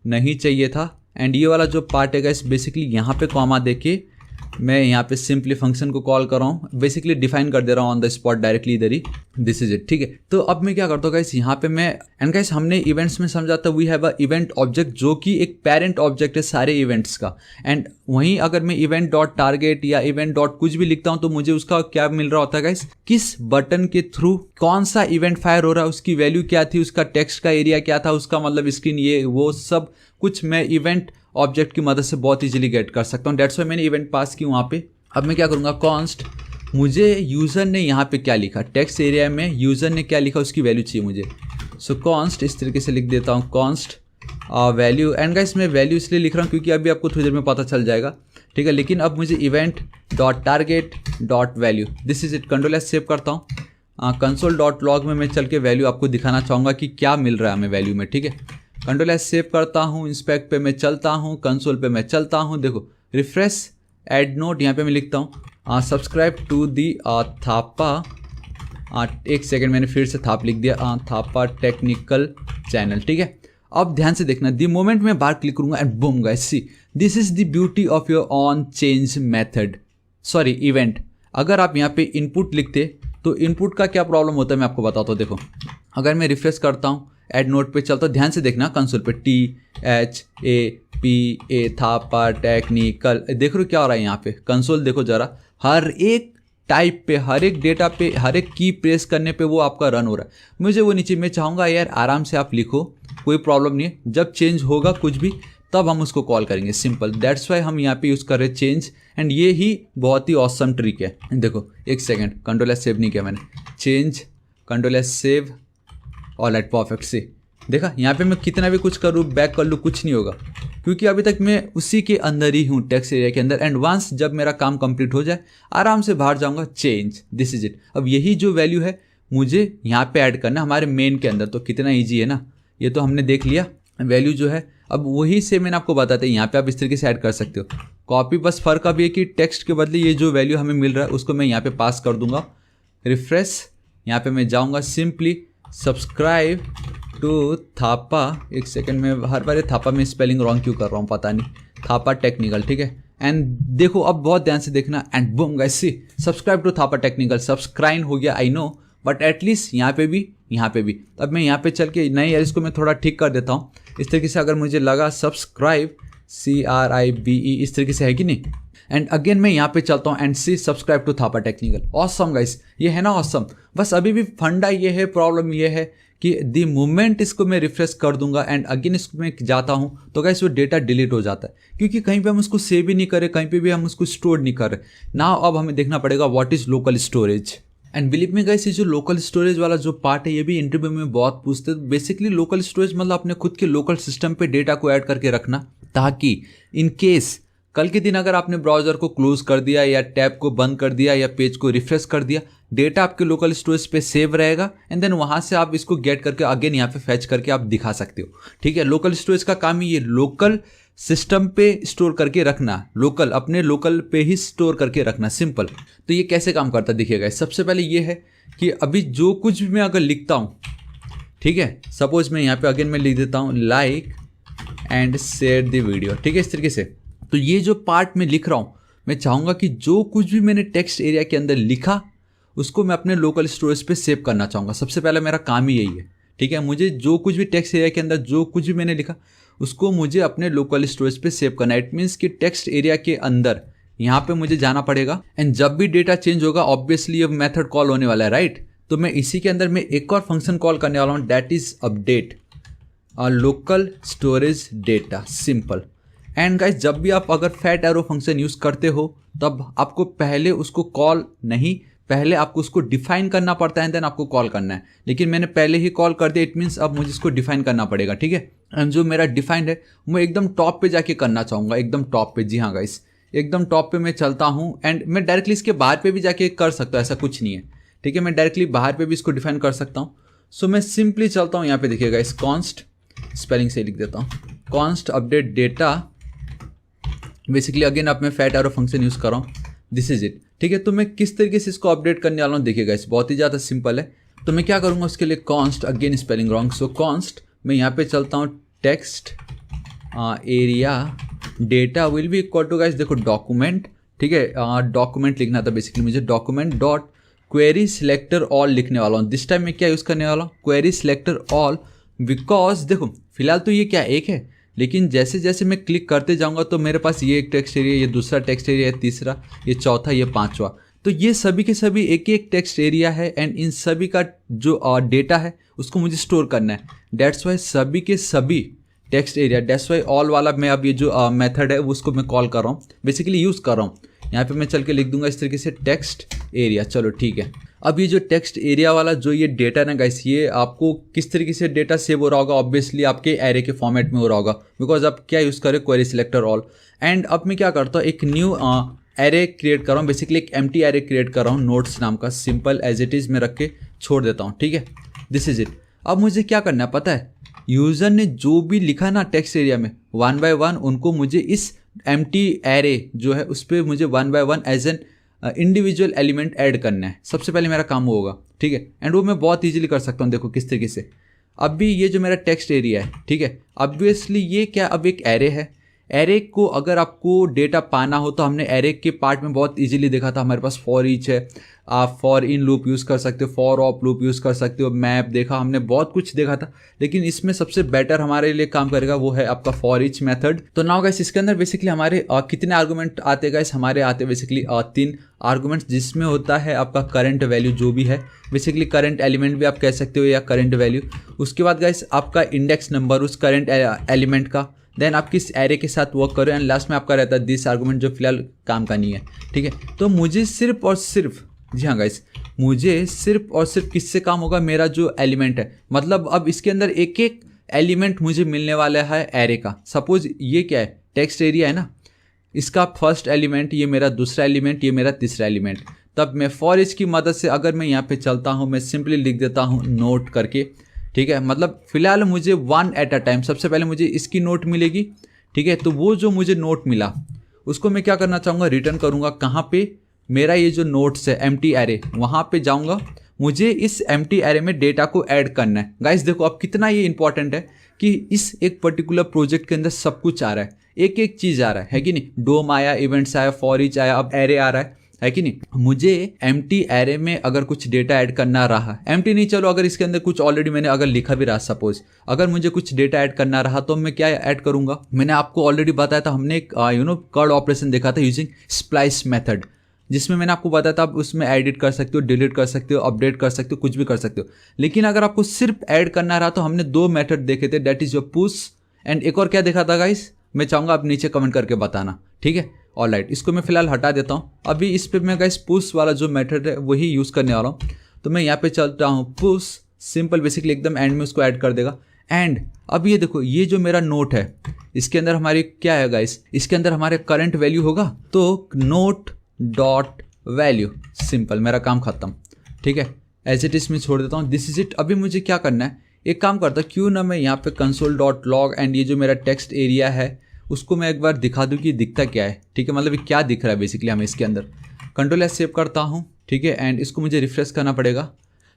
नहीं चाहिए था। एंड ये वाला जो पार्ट है गाइस, बेसिकली यहाँ पे कॉमा देके मैं यहाँ पे सिंपली फंक्शन को कॉल कर रहा हूँ, बेसिकली डिफाइन कर दे रहा हूँ ऑन द स्पॉट डायरेक्टली इधर ही, दिस इज इट। ठीक है, तो अब मैं क्या करता हूँ गाइस, यहाँ पे मैं एंड गाइस हमने इवेंट्स में समझा था we have a event object जो कि एक पेरेंट ऑब्जेक्ट है सारे इवेंट्स का। एंड वहीं अगर मैं इवेंट डॉट टारगेट या इवेंट डॉट कुछ भी लिखता हूँ तो मुझे उसका क्या मिल रहा होता है गाइस, किस बटन के थ्रू कौन सा इवेंट फायर हो रहा है, उसकी वैल्यू क्या थी, उसका टेक्स्ट का एरिया क्या था, उसका मतलब स्क्रीन ये वो सब कुछ मैं इवेंट ऑब्जेक्ट की मदद से बहुत इजीली गेट कर सकता हूँ। डेट्स वाई मैंने इवेंट पास की वहाँ पे। अब मैं क्या करूँगा, कॉन्स्ट मुझे यूज़र ने यहाँ पे क्या लिखा, टेक्स्ट एरिया में यूज़र ने क्या लिखा उसकी वैल्यू चाहिए मुझे। सो कॉन्स्ट इस तरीके से लिख देता हूँ, कॉन्स्ट वैल्यू। एंड गाइस मैं वैल्यू इसलिए लिख रहा हूँ क्योंकि अभी आपको थोड़ी देर में पता चल जाएगा, ठीक है। लेकिन अब मुझे event dot target dot value, this is it. Control S save करता हूँ, कंसोल डॉट लॉग में मैं चल के वैल्यू आपको दिखाना चाहूँगा कि क्या मिल रहा है हमें वैल्यू में, ठीक है। कंट्रोल एस सेव करता हूँ, इंस्पेक्ट पे मैं चलता हूँ, कंसोल पे मैं चलता हूँ, देखो रिफ्रेश एड नोट यहाँ पे मैं लिखता हूँ सब्सक्राइब टू दी थापा, एक सेकेंड मैंने फिर से थाप लिख दिया, थापा टेक्निकल चैनल, ठीक है। अब ध्यान से देखना, दी मोमेंट मैं बाहर क्लिक करूंगा and boom guys see this is the beauty of your on change method, sorry event. अगर आप यहाँ पे इनपुट लिखते तो इनपुट का क्या प्रॉब्लम होता है मैं आपको बताता हूँ। देखो अगर मैं रिफ्रेश करता हूँ, एड नोट पे चलता हूँ, ध्यान से देखना कंसोल पे THAPA थापा टेक्निकल, देख रहे हो क्या हो रहा है यहाँ पे, कंसोल देखो जरा, हर एक टाइप पे हर एक डेटा पे हर एक की प्रेस करने पे वो आपका रन हो रहा है। मुझे वो नीचे, मैं चाहूँगा यार आराम से आप लिखो, कोई प्रॉब्लम नहीं है, जब चेंज होगा कुछ भी तब हम उसको कॉल करेंगे, सिंपल। दैट्स वाई हम यहाँ पे यूज़ कर रहे हैं चेंज। एंड ये ही बहुत ही ऑसम ट्रिक है। देखो एक सेकेंड, कंट्रोल एस सेव नहीं किया मैंने, change control S save, all at perfect से देखा, यहाँ पे मैं कितना भी कुछ करूँ बैक कर लूँ कुछ नहीं होगा क्योंकि अभी तक मैं उसी के अंदर ही हूँ, टेक्स्ट एरिया के अंदर। एंड वंस जब मेरा काम कंप्लीट हो जाए आराम से बाहर जाऊँगा, चेंज, दिस इज इट। अब यही जो वैल्यू है मुझे यहाँ पे ऐड करना हमारे मेन के अंदर, तो कितना ईजी है ना, ये तो हमने देख लिया वैल्यू जो है। अब वही से मैंने आपको बताया यहाँ पे आप इस तरीके से ऐड कर सकते हो कॉपी, बस फर्क अभी है कि टेक्स्ट के बदले ये जो वैल्यू हमें मिल रहा है उसको मैं यहाँ पे पास कर दूंगा। रिफ्रेश, यहाँ पे मैं जाऊँगा, सिंपली सब्सक्राइब टू थापा, एक सेकंड में हर बार थापा में स्पेलिंग रॉन्ग क्यों कर रहा हूँ पता नहीं, थापा टेक्निकल, ठीक है। एंड देखो अब बहुत ध्यान से देखना, and boom guys see subscribe to Thapa technical, subscribe हो गया आई नो, बट एटलीस्ट यहाँ पे भी यहाँ पे भी। अब मैं यहाँ पे चल के नहीं यार इसको मैं थोड़ा ठीक कर देता हूँ इस तरीके से, अगर मुझे लगा सब्सक्राइब CRIBE इस तरीके से है कि नहीं। एंड अगेन मैं यहाँ पे चलता हूँ and see subscribe to Thapa technical, awesome guys, ये है ना ऑसम। बस अभी भी फंडा ये है, प्रॉब्लम ये है कि दी मोमेंट इसको मैं रिफ्रेश कर दूंगा एंड अगेन इसको मैं जाता हूँ तो गाइस वो डेटा डिलीट हो जाता है क्योंकि कहीं पे हम उसको सेव ही नहीं कर रहे, कहीं पे भी हम उसको स्टोर नहीं कर रहे ना। अब हमें देखना पड़ेगा what is local storage. And believe me guys, ये जो लोकल स्टोरेज वाला जो पार्ट है ये भी इंटरव्यू में बहुत पूछते हैं। बेसिकली लोकल स्टोरेज मतलब अपने खुद के लोकल सिस्टम पे डेटा को ऐड करके रखना, ताकि इन केस कल के दिन अगर आपने ब्राउजर को क्लोज कर दिया या टैब को बंद कर दिया या पेज को रिफ्रेश कर दिया, डेटा आपके लोकल स्टोरेज पे सेव रहेगा एंड देन वहां से आप इसको गेट करके अगेन यहाँ पे फैच करके आप दिखा सकते हो, ठीक है। लोकल स्टोरेज का काम ही ये लोकल सिस्टम पे स्टोर करके रखना, लोकल अपने लोकल पे ही स्टोर करके रखना, सिंपल। तो ये कैसे काम करता है देखिएगा। सबसे पहले ये है कि अभी जो कुछ भी मैं अगर लिखता हूँ, ठीक है, सपोज मैं यहाँ पे अगेन मैं लिख देता हूँ like and share the video, ठीक है, इस तरीके से। तो ये जो पार्ट में लिख रहा हूँ मैं चाहूँगा कि जो कुछ भी मैंने टेक्स्ट एरिया के अंदर लिखा उसको मैं अपने लोकल स्टोरेज पे सेव करना चाहूँगा। सबसे पहले मेरा काम ही यही है, ठीक है। मुझे जो कुछ भी टेक्स्ट एरिया के अंदर जो कुछ भी मैंने लिखा उसको मुझे अपने लोकल स्टोरेज पे सेव करना है। इट मीन्स कि टेक्स्ट एरिया के अंदर यहाँ पे मुझे जाना पड़ेगा एंड जब भी डेटा चेंज होगा ऑब्वियसली ये मेथड कॉल होने वाला है, राइट। तो मैं इसी के अंदर मैं एक और फंक्शन कॉल करने वाला हूँ, that is update local storage data, simple. And guys जब भी आप अगर फैट एरो फंक्शन यूज करते हो तब आपको पहले उसको कॉल नहीं, पहले आपको उसको डिफाइन करना पड़ता है देन आपको कॉल करना है। लेकिन मैंने पहले ही कॉल कर दिया, इट मीन्स अब मुझे इसको डिफाइन करना पड़ेगा, ठीक है। एंड जो मेरा डिफाइंड है मैं एकदम टॉप पे जाके करना चाहूँगा, एकदम टॉप पे। जी हाँ गाइस, एकदम टॉप पे मैं चलता हूँ एंड मैं डायरेक्टली इसके बाहर पे भी जाके कर सकता हूँ, ऐसा कुछ नहीं है, ठीक है। मैं डायरेक्टली बाहर पे भी इसको डिफाइन कर सकता हूँ। सो मैं सिंपली चलता हूँ, यहाँ पे देखिएगा इस कॉन्स्ट, स्पेलिंग से लिख देता हूँ const update data, basically again अब मैं फैट एरो फंक्शन यूज़ कर रहा हूँ, दिस इज इट। ठीक है, तो मैं किस तरीके से इसको अपडेट करने वाला हूँ देखिएगा, इस बहुत ही ज़्यादा सिंपल है। तो मैं क्या करूँगा उसके लिए, const, again spelling wrong, so const मैं यहाँ पे चलता हूँ text area data will be equal to guys, देखो डॉक्यूमेंट, ठीक है, डॉक्यूमेंट लिखना था बेसिकली मुझे, document dot query selector all लिखने वाला हूँ। दिस टाइम मैं क्या यूज़ करने वाला हूँ, क्वेरी सिलेक्टर ऑल, बिकॉज देखो फिलहाल तो ये क्या एक है, लेकिन जैसे जैसे मैं क्लिक करते जाऊंगा तो मेरे पास ये एक टेक्स्ट एरिया, ये दूसरा टेक्स्ट एरिया, ये तीसरा, ये चौथा, ये पांचवा, तो ये सभी के सभी एक एक टेक्स्ट एरिया है एंड इन सभी का जो डेटा है उसको मुझे स्टोर करना है। डेट्स वाई सभी के सभी text area, that's why all वाला मैं अब ये जो मेथड है उसको मैं कॉल कर रहा हूँ, बेसिकली यूज़ कर रहा हूँ। यहाँ पे मैं चल के लिख दूंगा इस तरीके से टेक्स्ट एरिया, चलो ठीक है। अब ये जो टेक्स्ट एरिया वाला जो ये डेटा ना गाइस, ये आपको किस तरीके से डेटा सेव हो रहा होगा, ऑब्वियसली आपके एरे के फॉर्मेट में हो रहा होगा, बिकॉज आप क्या यूज़ करें, क्वेरी सिलेक्टर ऑल। एंड अब मैं क्या करता हूँ, एक न्यू एरे क्रिएट कर रहा हूँ, बेसिकली एक एम्प्टी एरे क्रिएट कर रहा हूँ नोट्स नाम का, सिंपल एज इट इज़ में रख के छोड़ देता हूँ, ठीक है, दिस इज इट। अब मुझे क्या करना है पता है, यूज़र ने जो भी लिखा ना टेक्स्ट एरिया में, वन बाय वन उनको मुझे इस एम्प्टी एरे जो है उस पर मुझे one by one as an individual element add करना है। सबसे पहले मेरा काम होगा, ठीक है, एंड वो मैं बहुत इजीली कर सकता हूँ, देखो किस तरीके से। अब भी ये जो मेरा टेक्स्ट एरिया है, ठीक है, ऑब्वियसली ये क्या अब एक एरे है। एरे को अगर आपको डेटा पाना हो तो हमने एरे के पार्ट में बहुत इजीली देखा था, हमारे पास फॉर ईच है, आप फॉर इन लूप यूज़ कर सकते हो, फॉर ऑप लूप यूज़ कर सकते हो, मैप देखा हमने, बहुत कुछ देखा था, लेकिन इसमें सबसे बेटर हमारे लिए काम करेगा वो है आपका फॉर ईच मेथड। तो नाउ गाइस इसके अंदर बेसिकली हमारे कितने आर्गूमेंट आते गाइस, हमारे आते बेसिकली 3 आर्गूमेंट्स, जिसमें होता है आपका करंट वैल्यू जो भी है, बेसिकली करंट एलिमेंट भी आप कह सकते हो या करंट वैल्यू। उसके बाद गाइस आपका इंडेक्स नंबर उस करंट एलिमेंट का, देन आप किस एरे के साथ वर्क करो, एंड लास्ट में आपका रहता है दिस आर्गूमेंट जो फिलहाल काम का नहीं है, ठीक है। तो मुझे सिर्फ और सिर्फ, जी हाँ गाइस, मुझे सिर्फ और सिर्फ किससे काम होगा, मेरा जो एलिमेंट है, मतलब अब इसके अंदर एक एक एलिमेंट मुझे मिलने वाला है एरे का। सपोज ये क्या है, टेक्स्ट एरिया है ना, इसका फर्स्ट एलिमेंट, ये मेरा दूसरा एलिमेंट, ये मेरा तीसरा एलिमेंट। तब मैं फॉर ईच की मदद से अगर मैं यहाँ पे चलता हूँ, मैं सिंपली लिख देता हूँ नोट करके, ठीक है, मतलब फिलहाल मुझे वन एट अ टाइम, सबसे पहले मुझे इसकी नोट मिलेगी, ठीक है। तो वो जो मुझे नोट मिला उसको मैं क्या करना चाहूँगा, रिटर्न करूँगा कहाँ पे, मेरा ये जो नोट्स है एम्प्टी एरे, वहाँ पे जाऊँगा, मुझे इस एम्प्टी एरे में डेटा को ऐड करना है। गाइस देखो अब कितना ये इंपॉर्टेंट है कि इस एक पर्टिकुलर प्रोजेक्ट के अंदर सब कुछ आ रहा है, एक एक चीज़ आ रहा है कि नहीं, डोम आया, इवेंट्स आया, फॉर ईच आया, अब एरे आ रहा है कि नहीं। मुझे एम्प्टी एरे में अगर कुछ डेटा ऐड करना रहा, एम्प्टी नहीं, चलो अगर इसके अंदर कुछ ऑलरेडी मैंने अगर लिखा भी रहा, सपोज अगर मुझे कुछ डेटा ऐड करना रहा तो मैं क्या ऐड करूंगा, मैंने आपको ऑलरेडी बताया था, हमने एक कर्ड ऑपरेशन देखा था यूजिंग स्प्लाइस मेथड, जिसमें मैंने आपको बताया था आप उसमें एडिट कर सकते हो, डिलीट कर सकते हो, अपडेट कर सकते हो, कुछ भी कर सकते हो। लेकिन अगर आपको सिर्फ ऐड करना रहा तो हमने 2 मेथड देखे थे, that is your push and एक और क्या देखा था गाइस, मैं चाहूँगा आप नीचे कमेंट करके बताना, ठीक है। ऑलराइट, इसको मैं फिलहाल हटा देता हूँ। अभी इस पे मैं गाइस पुश वाला जो मेथड है वही यूज़ करने वाला हूँ। तो मैं यहाँ पे चलता हूँ पुश, सिंपल बेसिकली एकदम एंड में उसको ऐड कर देगा। एंड अब ये देखो, ये जो मेरा नोट है इसके अंदर हमारी क्या है गाइस, इसके अंदर हमारे करंट वैल्यू होगा, तो नोट डॉट वैल्यू, सिंपल मेरा काम खत्म, ठीक है, एज इट इज में छोड़ देता हूँ, दिस इज इट। अभी मुझे क्या करना है, एक काम करता क्यों ना मैं यहाँ पे कंसोल डॉट लॉग एंड ये जो मेरा टेक्स्ट एरिया है उसको मैं एक बार दिखा दूँ कि दिखता क्या है, ठीक है, मतलब क्या दिख रहा है बेसिकली हमें इसके अंदर। कंट्रोल एस सेव करता हूँ, ठीक है, एंड इसको मुझे रिफ्रेश करना पड़ेगा।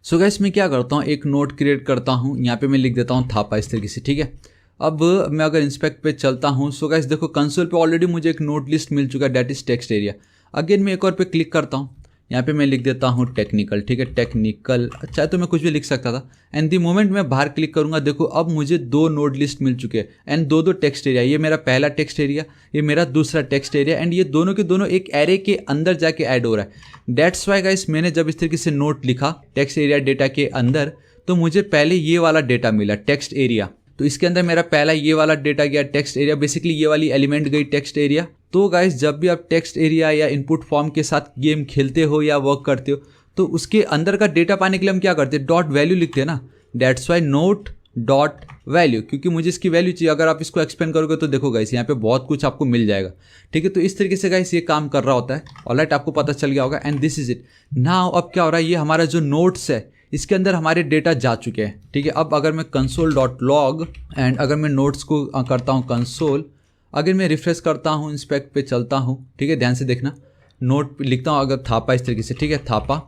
सो गाइस मैं क्या करता हूँ, एक नोट क्रिएट करता हूँ, यहाँ पे मैं लिख देता हूँ थापा इस तरीके से, ठीक है। अब मैं अगर इंस्पेक्ट पे चलता हूँ, सो गाइस देखो कंसोल पे ऑलरेडी मुझे एक नोट लिस्ट मिल चुका है, that is text area. Again मैं एक और पे क्लिक करता हूँ, यहाँ पे मैं लिख देता हूँ टेक्निकल, ठीक है, टेक्निकल, अच्छा तो मैं कुछ भी लिख सकता था। एंड दी मोमेंट मैं बाहर क्लिक करूँगा, देखो अब मुझे 2 नोड लिस्ट मिल चुके हैं एंड 2 टेक्स्ट एरिया, ये मेरा पहला टेक्स्ट एरिया, ये मेरा दूसरा टेक्स्ट एरिया, एंड ये दोनों के दोनों एक एरे के अंदर जाके ऐड हो रहा है। डेट्स वाई गाइस मैंने जब इस तरीके से नोट लिखा टेक्स्ट एरिया डेटा के अंदर, तो मुझे पहले ये वाला डेटा मिला टेक्स्ट एरिया, तो इसके अंदर मेरा पहला ये वाला डेटा गया टेक्स्ट एरिया, बेसिकली ये वाली एलिमेंट गई टेक्स्ट एरिया। तो गाइस जब भी आप टेक्स्ट एरिया या इनपुट फॉर्म के साथ गेम खेलते हो या वर्क करते हो तो उसके अंदर का डेटा पाने के लिए हम क्या करते हैं, डॉट वैल्यू लिखते हैं ना, that's why note dot value, क्योंकि मुझे इसकी वैल्यू चाहिए। अगर आप इसको एक्सपेंड करोगे तो देखो गाइस यहाँ पे बहुत कुछ आपको मिल जाएगा, ठीक है। तो इस तरीके से गाइस ये काम कर रहा होता है, ऑलराइट, आपको पता चल गया होगा। And this is it. Now अब क्या हो रहा है, ये हमारा जो नोट्स है इसके अंदर हमारे डेटा जा चुके हैं। ठीक है, अब अगर मैं console.log एंड अगर मैं नोट्स को करता हूँ कंसोल, अगर मैं रिफ्रेश करता हूँ, इंस्पेक्ट पे चलता हूँ, ठीक है, ध्यान से देखना, नोट लिखता हूँ अगर थापा इस तरीके से, ठीक है, थापा,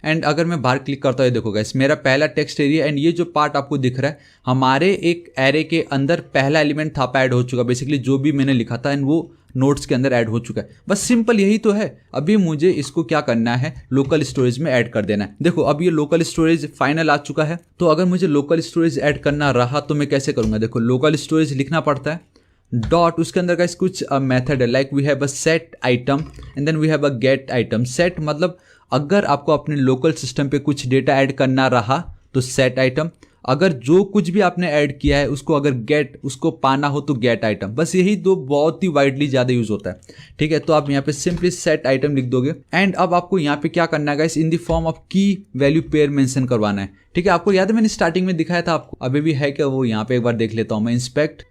एंड अगर मैं बाहर क्लिक करता हूँ, ये देखो गाइस मेरा पहला टेक्स्ट एरिया एंड ये जो पार्ट आपको दिख रहा है हमारे एक एरे के अंदर पहला एलिमेंट थापा ऐड हो चुका है। बेसिकली जो भी मैंने लिखा था एंड वो नोट्स के अंदर ऐड हो चुका है। बस सिंपल यही तो है। अभी मुझे इसको क्या करना है, लोकल स्टोरेज में ऐड कर देना है। देखो अब ये लोकल स्टोरेज फाइनल आ चुका है। तो अगर मुझे लोकल स्टोरेज ऐड करना रहा तो मैं कैसे करूँगा, देखो लोकल स्टोरेज लिखना पड़ता है, डॉट, उसके अंदर का कुछ मेथड है, like we have a set item and then we have a get item. Set मतलब अगर आपको अपने लोकल सिस्टम पे कुछ डेटा ऐड करना रहा तो सेट आइटम, अगर जो कुछ भी आपने ऐड किया है उसको अगर गेट, उसको पाना हो तो गेट आइटम। बस यही दो बहुत ही वाइडली ज़्यादा यूज होता है। ठीक है, तो आप यहाँ पे सिंपली सेट आइटम लिख दोगे एंड अब आपको यहाँ पे क्या करना है guys, in the form of की वैल्यू पेयर मेंशन करवाना है। ठीक है, आपको याद है मैंने स्टार्टिंग में दिखाया था आपको, अभी भी है क्या वो, यहाँ पे एक बार देख लेता हूँ मैं। इंस्पेक्ट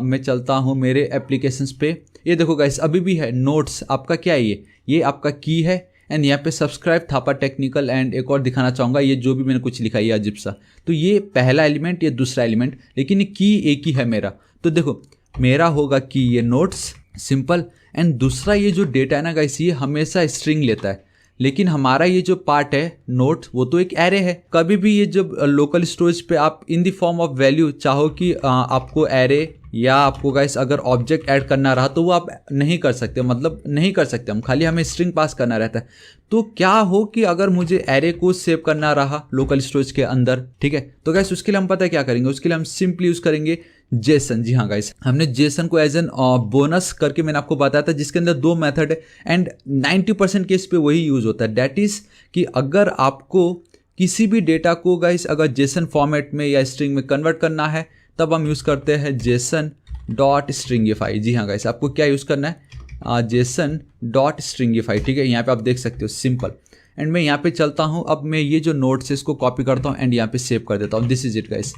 मैं चलता हूँ मेरे एप्लीकेशंस पे, ये देखो गाइस अभी भी है। नोट्स आपका क्या है, ये आपका की है एंड यहाँ पे सब्सक्राइब थापा टेक्निकल एंड एक और दिखाना चाहूँगा, ये जो भी मैंने कुछ लिखा है अजीब सा, तो ये पहला एलिमेंट, ये दूसरा एलिमेंट, लेकिन ये की एक ही है मेरा। तो देखो मेरा होगा कि ये नोट्स सिंपल एंड दूसरा ये जो डेटा है ना गाइस ये हमेशा स्ट्रिंग लेता है, लेकिन हमारा ये जो पार्ट है नोट वो तो एक एरे है। कभी भी ये जब लोकल स्टोरेज पे आप in the form of value चाहो कि आपको एरे या आपको गाइस अगर ऑब्जेक्ट ऐड करना रहा तो वो आप नहीं कर सकते, मतलब नहीं कर सकते हम, खाली हमें स्ट्रिंग पास करना रहता है। तो क्या हो कि अगर मुझे एरे को सेव करना रहा लोकल स्टोरेज के अंदर, ठीक है, तो गाइस उसके लिए हम पता है क्या करेंगे, उसके लिए हम सिंपली यूज करेंगे जेसन। जी हाँ गाइस, हमने जेसन को एज एन बोनस करके मैंने आपको बताया था, जिसके अंदर दो मेथड है एंड 90% केस पे वही यूज होता है। डैट इज कि अगर आपको किसी भी डेटा को गाइस अगर जेसन फॉर्मेट में या स्ट्रिंग में कन्वर्ट करना है तब हम यूज़ करते हैं जेसन डॉट स्ट्रिंगिफाई। जी हाँ गाइस, आपको क्या यूज़ करना है, जेसन डॉट स्ट्रिंगिफाई। ठीक है, यहाँ पे आप देख सकते हो सिंपल। एंड मैं यहाँ पे चलता हूँ, अब मैं ये जो नोट्स है इसको कॉपी करता हूँ एंड यहाँ पे सेव कर देता हूँ। दिस इज इट गाइस,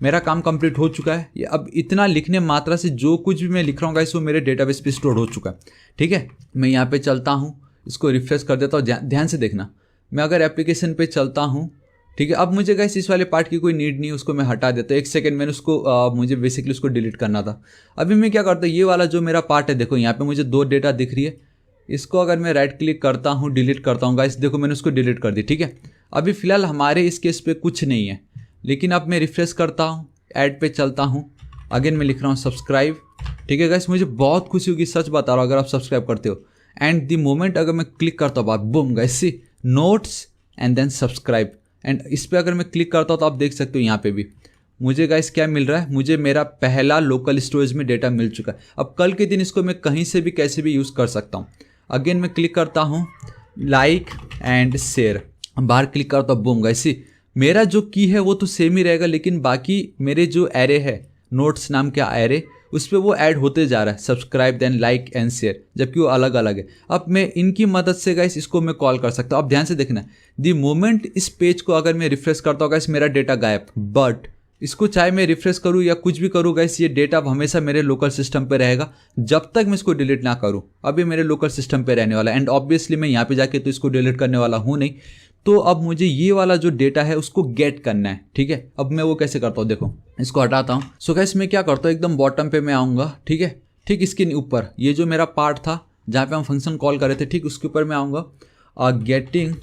मेरा काम कंप्लीट हो चुका है। ये अब इतना लिखने मात्रा से जो कुछ भी मैं लिख रहा हूँ गाइस वो मेरे डेटाबेस पे स्टोर हो चुका है। ठीक है, मैं यहाँ पे चलता हूँ, इसको रिफ्रेश कर देता हूँ। ध्यान से देखना, मैं अगर एप्लीकेशन पे चलता हूँ, ठीक है, अब मुझे गाइस इस वाले पार्ट की कोई नीड नहीं है, उसको मैं हटा देता हूँ। एक सेकंड मैंने उसको मुझे बेसिकली उसको डिलीट करना था। अभी मैं क्या करता हूँ, ये वाला जो मेरा पार्ट है, देखो यहाँ पे मुझे दो डेटा दिख रही है, इसको अगर मैं राइट क्लिक करता हूँ डिलीट करता हूँ गाइस, देखो मैंने उसको डिलीट कर दी। ठीक है, अभी फिलहाल हमारे इस केस पे कुछ नहीं है, लेकिन अब मैं रिफ्रेश करता हूँ, ऐड पे चलता हूँ, अगेन मैं लिख रहा हूँ सब्सक्राइब। ठीक है गाइस, मुझे बहुत खुशी होगी, सच बता रहा हूँ, अगर आप सब्सक्राइब करते हो एंड द मोमेंट अगर मैं क्लिक करता हूँ, boom guys see notes and then subscribe. And इस पर अगर मैं क्लिक करता हूँ तो आप देख सकते हो यहाँ पे भी मुझे गाइस क्या मिल रहा है, मुझे मेरा पहला लोकल स्टोरेज में डेटा मिल चुका है। अब कल के दिन इसको मैं कहीं से भी कैसे भी यूज़ कर सकता हूँ। अगेन मैं क्लिक करता हूँ लाइक एंड शेयर, बाहर क्लिक करता हूँ, बूम गाइस सी मेरा जो की है वो तो सेम ही रहेगा, लेकिन बाकी मेरे जो एरे है नोट्स नाम का एरे उस पर वो ऐड होते जा रहा है, subscribe then like and share, जबकि वो अलग अलग है। अब मैं इनकी मदद से गाइस इसको मैं कॉल कर सकता हूँ। अब ध्यान से देखना, द मोमेंट इस पेज को अगर मैं रिफ्रेश करता हूँ गाइस मेरा डेटा गायब, बट इसको चाहे मैं रिफ्रेश करूँ या कुछ भी करूँ गाइस ये डेटा हमेशा मेरे लोकल सिस्टम पे रहेगा जब तक मैं इसको डिलीट ना करूँ। अभी मेरे लोकल सिस्टम पे रहने वाला है एंड ऑब्वियसली मैं यहाँ पे जाके तो इसको डिलीट करने वाला हूँ नहीं। तो अब मुझे ये वाला जो डेटा है उसको गेट करना है। ठीक है, अब मैं वो कैसे करता हूँ, देखो इसको हटाता हूँ। सो गाइस मैं क्या करता हूँ, एकदम बॉटम पे मैं आऊँगा, ठीक है, ठीक इसके ऊपर ये जो मेरा पार्ट था जहाँ पे हम फंक्शन कॉल कर रहे थे, ठीक उसके ऊपर मैं आऊँगा getting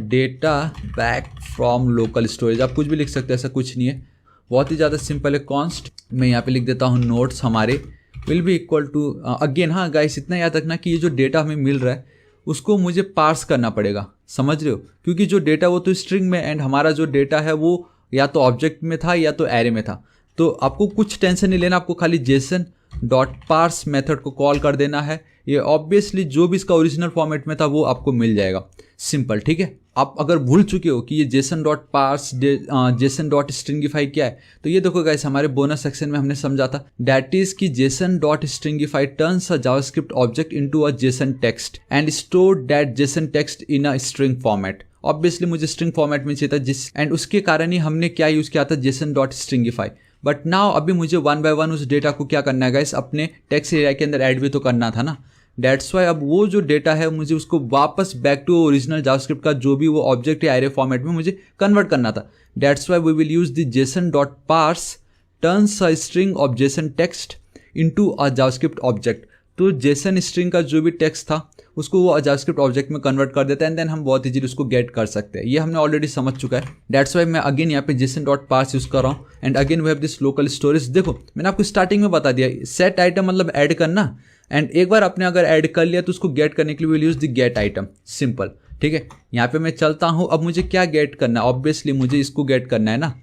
data back from local storage. आप कुछ भी लिख सकते हैं, ऐसा कुछ नहीं है, बहुत ही ज़्यादा सिंपल है। कॉन्स्ट मैं यहाँ पे लिख देता हूँ नोट्स हमारे will be equal to again, हाँ गाइस इतना याद रखना कि ये जो डेटा हमें मिल रहा है उसको मुझे पार्स करना पड़ेगा, समझ रहे हो, क्योंकि जो डेटा वो तो स्ट्रिंग में एंड हमारा जो डेटा है वो या तो ऑब्जेक्ट में था या तो एरे में था। तो आपको कुछ टेंशन नहीं लेना, आपको खाली जेसन डॉट पार्स मेथड को कॉल कर देना है। ये ऑब्वियसली जो भी इसका ओरिजिनल फॉर्मेट में था वो आपको मिल जाएगा, सिंपल। ठीक है, आप अगर भूल चुके हो कि ये JSON dot parse JSON dot stringify क्या है, तो ये देखो गाइस हमारे बोनस सेक्शन में हमने समझा था, दैट इज कि Jason dot stringify turns a JavaScript object into a Jason text and store that Jason text in a string format. Obviously मुझे स्ट्रिंग फॉर्मेट में चाहिए था जिस एंड उसके कारण ही हमने क्या यूज किया था, Jason dot stringify. But now अभी मुझे वन बाय वन उस डेटा को क्या करना है गाइस, अपने टेक्स्ट एरिया के अंदर ऐड भी तो करना था ना। दैट्स वाई अब वो जो डेटा है मुझे उसको वापस बैक टू ओरिजिनल जावास्क्रिप्ट का जो भी वो ऑब्जेक्ट या एरे फॉर्मेट में मुझे कन्वर्ट करना था। That's why we will use the JSON dot parse turns a string of JSON text into a JavaScript object. तो जेसन स्ट्रिंग का जो भी टेक्स्ट था उसको वो जावास्क्रिप्ट ऑब्जेक्ट में कन्वर्ट कर देता है एंड देन हम बहुत इजीली उसको गेट कर सकते हैं। ये हमने ऑलरेडी समझ चुका है। दैट्स वाई मैं अगेन यहाँ पे जेसन डॉट पार्स यूज कर रहा हूँ and again we have this local storage. देखो मैंने आपको स्टार्टिंग में बता दिया सेट आइटम मतलब ऐड करना एंड एक बार आपने अगर ऐड कर लिया तो उसको गेट करने के लिए will use the gate item, simple. ठीक है, यहाँ पे मैं चलता हूँ। अब मुझे क्या गेट करना है, ऑब्वियसली मुझे इसको गेट करना है ना।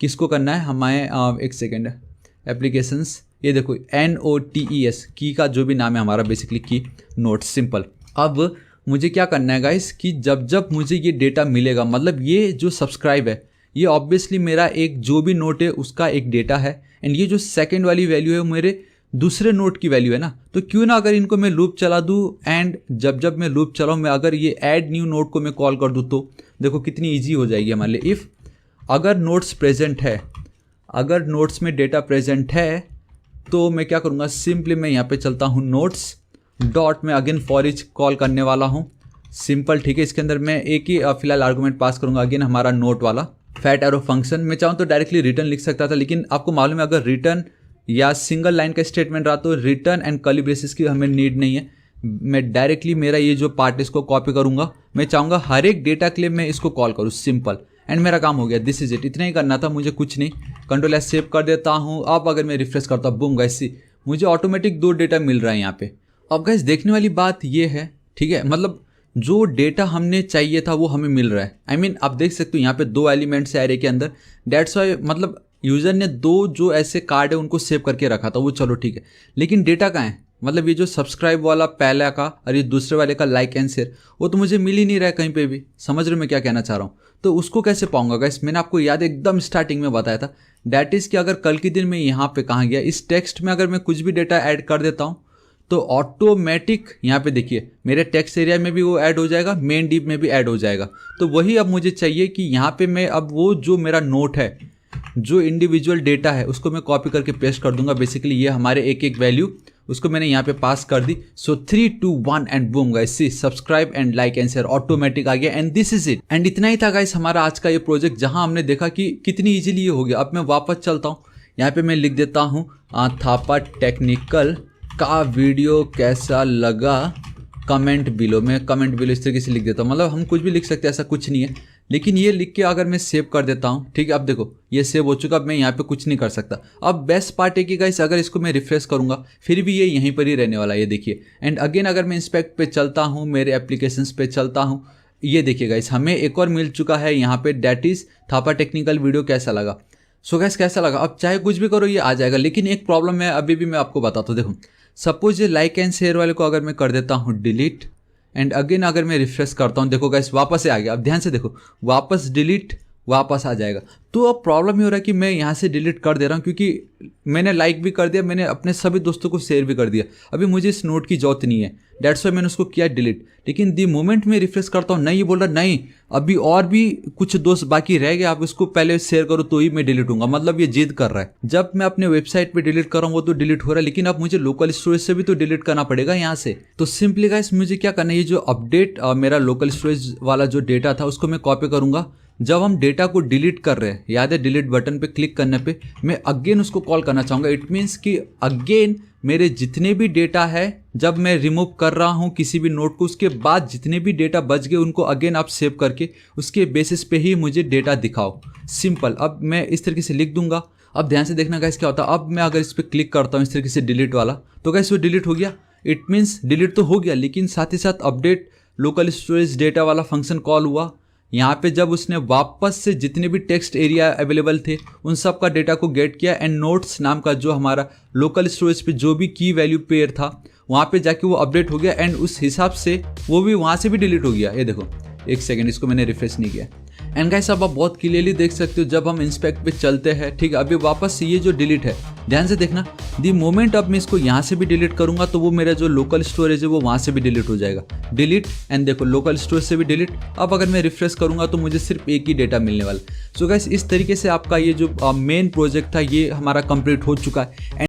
किसको करना है, हमारे एक सेकेंड एप्लीकेशंस, ये देखो NOTES की का जो भी नाम है हमारा बेसिकली की नोट, सिंपल। अब मुझे क्या करना है गाइस कि जब जब मुझे ये डेटा मिलेगा, मतलब ये जो सब्सक्राइब है ये ऑब्वियसली मेरा एक जो भी नोट है उसका एक डेटा है एंड ये जो सेकंड वाली वैल्यू है मेरे दूसरे नोट की वैल्यू है ना। तो क्यों ना अगर इनको मैं लूप चला दूँ एंड जब जब मैं लूप चलाऊँ मैं अगर ये ऐड न्यू नोट को मैं कॉल कर दूँ तो देखो कितनी ईजी हो जाएगी हमारे लिए। इफ़ अगर नोट्स प्रेजेंट है, अगर नोट्स में डेटा प्रेजेंट है तो मैं क्या करूँगा, सिंपली मैं यहाँ पे चलता हूँ नोट्स डॉट में अगेन फॉर ईच कॉल करने वाला हूँ, सिंपल। ठीक है, इसके अंदर मैं एक ही फिलहाल आर्गुमेंट पास करूँगा अगेन हमारा नोट वाला फैट एरो फंक्शन। मैं चाहूँ तो डायरेक्टली रिटर्न लिख सकता था, लेकिन आपको मालूम है अगर रिटर्न या सिंगल लाइन का स्टेटमेंट रहा तो रिटर्न एंड कर्ली ब्रेसेस की हमें नीड नहीं है। मैं डायरेक्टली मेरा ये जो पार्ट है इसको कॉपी करूँगा। मैं चाहूँगा हर एक डेटा के लिए मैं इसको कॉल करूँ, सिंपल, एंड मेरा काम हो गया। दिस इज इट, इतना ही करना था मुझे, कुछ नहीं। कंट्रोल एस सेव कर देता हूँ। अब अगर मैं रिफ्रेश करता हूँ, बूम गाइस, मुझे ऑटोमेटिक 2 डेटा मिल रहा है यहाँ पे। अब गाइस देखने वाली बात ये है, ठीक है, मतलब जो डेटा हमने चाहिए था वो हमें मिल रहा है। आई मीन आप देख सकते हो यहाँ पे 2 एलिमेंट्स है एरे के अंदर। दैट्स वाई मतलब यूज़र ने 2 जो ऐसे कार्ड है उनको सेव करके रखा था, वो चलो ठीक है, लेकिन डेटा कहाँ है, मतलब ये जो सब्सक्राइब वाला पहला का और ये दूसरे वाले का लाइक एंड शेयर, वो तो मुझे मिल ही नहीं रहा है कहीं पे भी। समझ रहे हो मैं क्या कहना चाह रहा हूँ? तो उसको कैसे पाऊंगा गाइस, मैंने आपको याद एकदम स्टार्टिंग में बताया था, दैट इज़ कि अगर कल के दिन मैं यहाँ पे कहाँ गया, इस टेक्स्ट में अगर मैं कुछ भी डेटा ऐड कर देता हूँ तो ऑटोमेटिक यहाँ पे देखिए मेरे टेक्स्ट एरिया में भी वो ऐड हो जाएगा, मेन डिप में भी ऐड हो जाएगा। तो वही अब मुझे चाहिए कि यहाँ पे मैं अब वो जो मेरा नोट है, जो इंडिविजुअल डेटा है, उसको मैं कॉपी करके पेस्ट कर दूंगा। बेसिकली ये हमारे एक एक वैल्यू उसको मैंने यहाँ पे पास कर दी। So 3 2 1 and boom guys, see subscribe and like and share automatic आ गया and this is it. And इतना ही था गाइस हमारा आज का ये प्रोजेक्ट, जहाँ हमने देखा कि कितनी इजीली ये हो गया। अब मैं वापस चलता हूँ, यहाँ पे मैं लिख देता हूँ थापा टेक्निकल का वीडियो कैसा लगा कमेंट बिलो। मैं कमेंट बिलो इस तरीके से लिख देता हूँ, मतलब हम कुछ भी लिख सकते हैं, ऐसा कुछ नहीं है। लेकिन ये लिख के अगर मैं सेव कर देता हूँ, ठीक है, अब देखो ये सेव हो चुका। अब मैं यहाँ पे कुछ नहीं कर सकता। अब बेस्ट पार्ट है कि गाइस अगर इसको मैं रिफ्रेश करूँगा फिर भी ये यहीं पर ही रहने वाला है, ये देखिए। एंड अगेन अगर मैं इंस्पेक्ट पे चलता हूँ, मेरे एप्लीकेशंस पे चलता हूँ, ये देखिए गाइस हमें एक और मिल चुका है यहाँ पे, that is Thapa technical video कैसा लगा। सो गाइस कैसा लगा, अब चाहे कुछ भी करो ये आ जाएगा। लेकिन एक प्रॉब्लम है, अभी भी मैं आपको बताता हूँ। देखो सपोज ये लाइक एंड शेयर वाले को अगर मैं कर देता हूँ डिलीट एंड अगेन अगर मैं रिफ्रेश करता हूँ, देखो गाइस वापस से आ गया। अब ध्यान से देखो, वापस डिलीट, वापस आ जाएगा। तो अब प्रॉब्लम ये हो रहा है कि मैं यहाँ से डिलीट कर दे रहा हूँ क्योंकि मैंने लाइक भी कर दिया, मैंने अपने सभी दोस्तों को शेयर भी कर दिया। अभी मुझे इस नोट की जरूरत नहीं है, दैट्स वाई मैंने उसको किया डिलीट। लेकिन दी मोमेंट में रिफ्रेश करता हूँ, नहीं ये बोल रहा नहीं अभी और भी कुछ दोस्त बाकी रह गए, आप इसको पहले शेयर करो तो ही मैं डिलीट होऊंगा। मतलब ये जिद कर रहा है। जब मैं अपने वेबसाइट पे डिलीट कर रहा हूँ वो तो डिलीट हो रहा है, लेकिन अब मुझे लोकल स्टोरेज से भी तो डिलीट करना पड़ेगा यहाँ से। तो सिंपली गाइस मुझे क्या करना है, ये जो अपडेट मेरा लोकल स्टोरेज वाला जो डेटा था उसको मैं कॉपी करूंगा। जब हम डेटा को डिलीट कर रहे हैं, याद है डिलीट बटन पे क्लिक करने पे मैं अगेन उसको कॉल करना चाहूँगा। इट मीन्स कि अगेन मेरे जितने भी डेटा है, जब मैं रिमूव कर रहा हूँ किसी भी नोट को, उसके बाद जितने भी डेटा बच गए उनको अगेन आप सेव करके उसके बेसिस पे ही मुझे डेटा दिखाओ, सिंपल। अब मैं इस तरीके से लिख दूंगा। अब ध्यान से देखना गाइस क्या होता है। अब मैं अगर इस पर क्लिक करता हूँ इस तरीके से डिलीट वाला, तो गाइस वो डिलीट हो गया। इट मीन्स डिलीट तो हो गया, लेकिन साथ ही साथ अपडेट लोकल स्टोरेज डेटा वाला फंक्शन कॉल हुआ। यहाँ पे जब उसने वापस से जितने भी टेक्स्ट एरिया अवेलेबल थे उन सब का डेटा को गेट किया एंड नोट्स नाम का जो हमारा लोकल स्टोरेज पे जो भी की वैल्यू पेयर था वहाँ पे जाके वो अपडेट हो गया एंड उस हिसाब से वो भी वहाँ से भी डिलीट हो गया। ये देखो एक सेकेंड, इसको मैंने रिफ्रेश नहीं किया। एंड गाइस अब आप बहुत क्लियरली देख सकते हो जब हम इंस्पेक्ट पे चलते हैं, ठीक है, अभी वापस से ये जो डिलीट है, ध्यान से देखना, दी मोमेंट अब मैं इसको यहाँ से भी डिलीट करूंगा तो वो मेरा जो लोकल स्टोरेज है वो वहाँ से भी डिलीट हो जाएगा। डिलीट एंड देखो लोकल स्टोरेज से भी डिलीट। अब अगर मैं रिफ्रेश करूंगा तो मुझे सिर्फ एक ही डेटा मिलने वाला। सो गाइस इस तरीके से आपका ये जो मेन प्रोजेक्ट था ये हमारा कंप्लीट हो चुका है।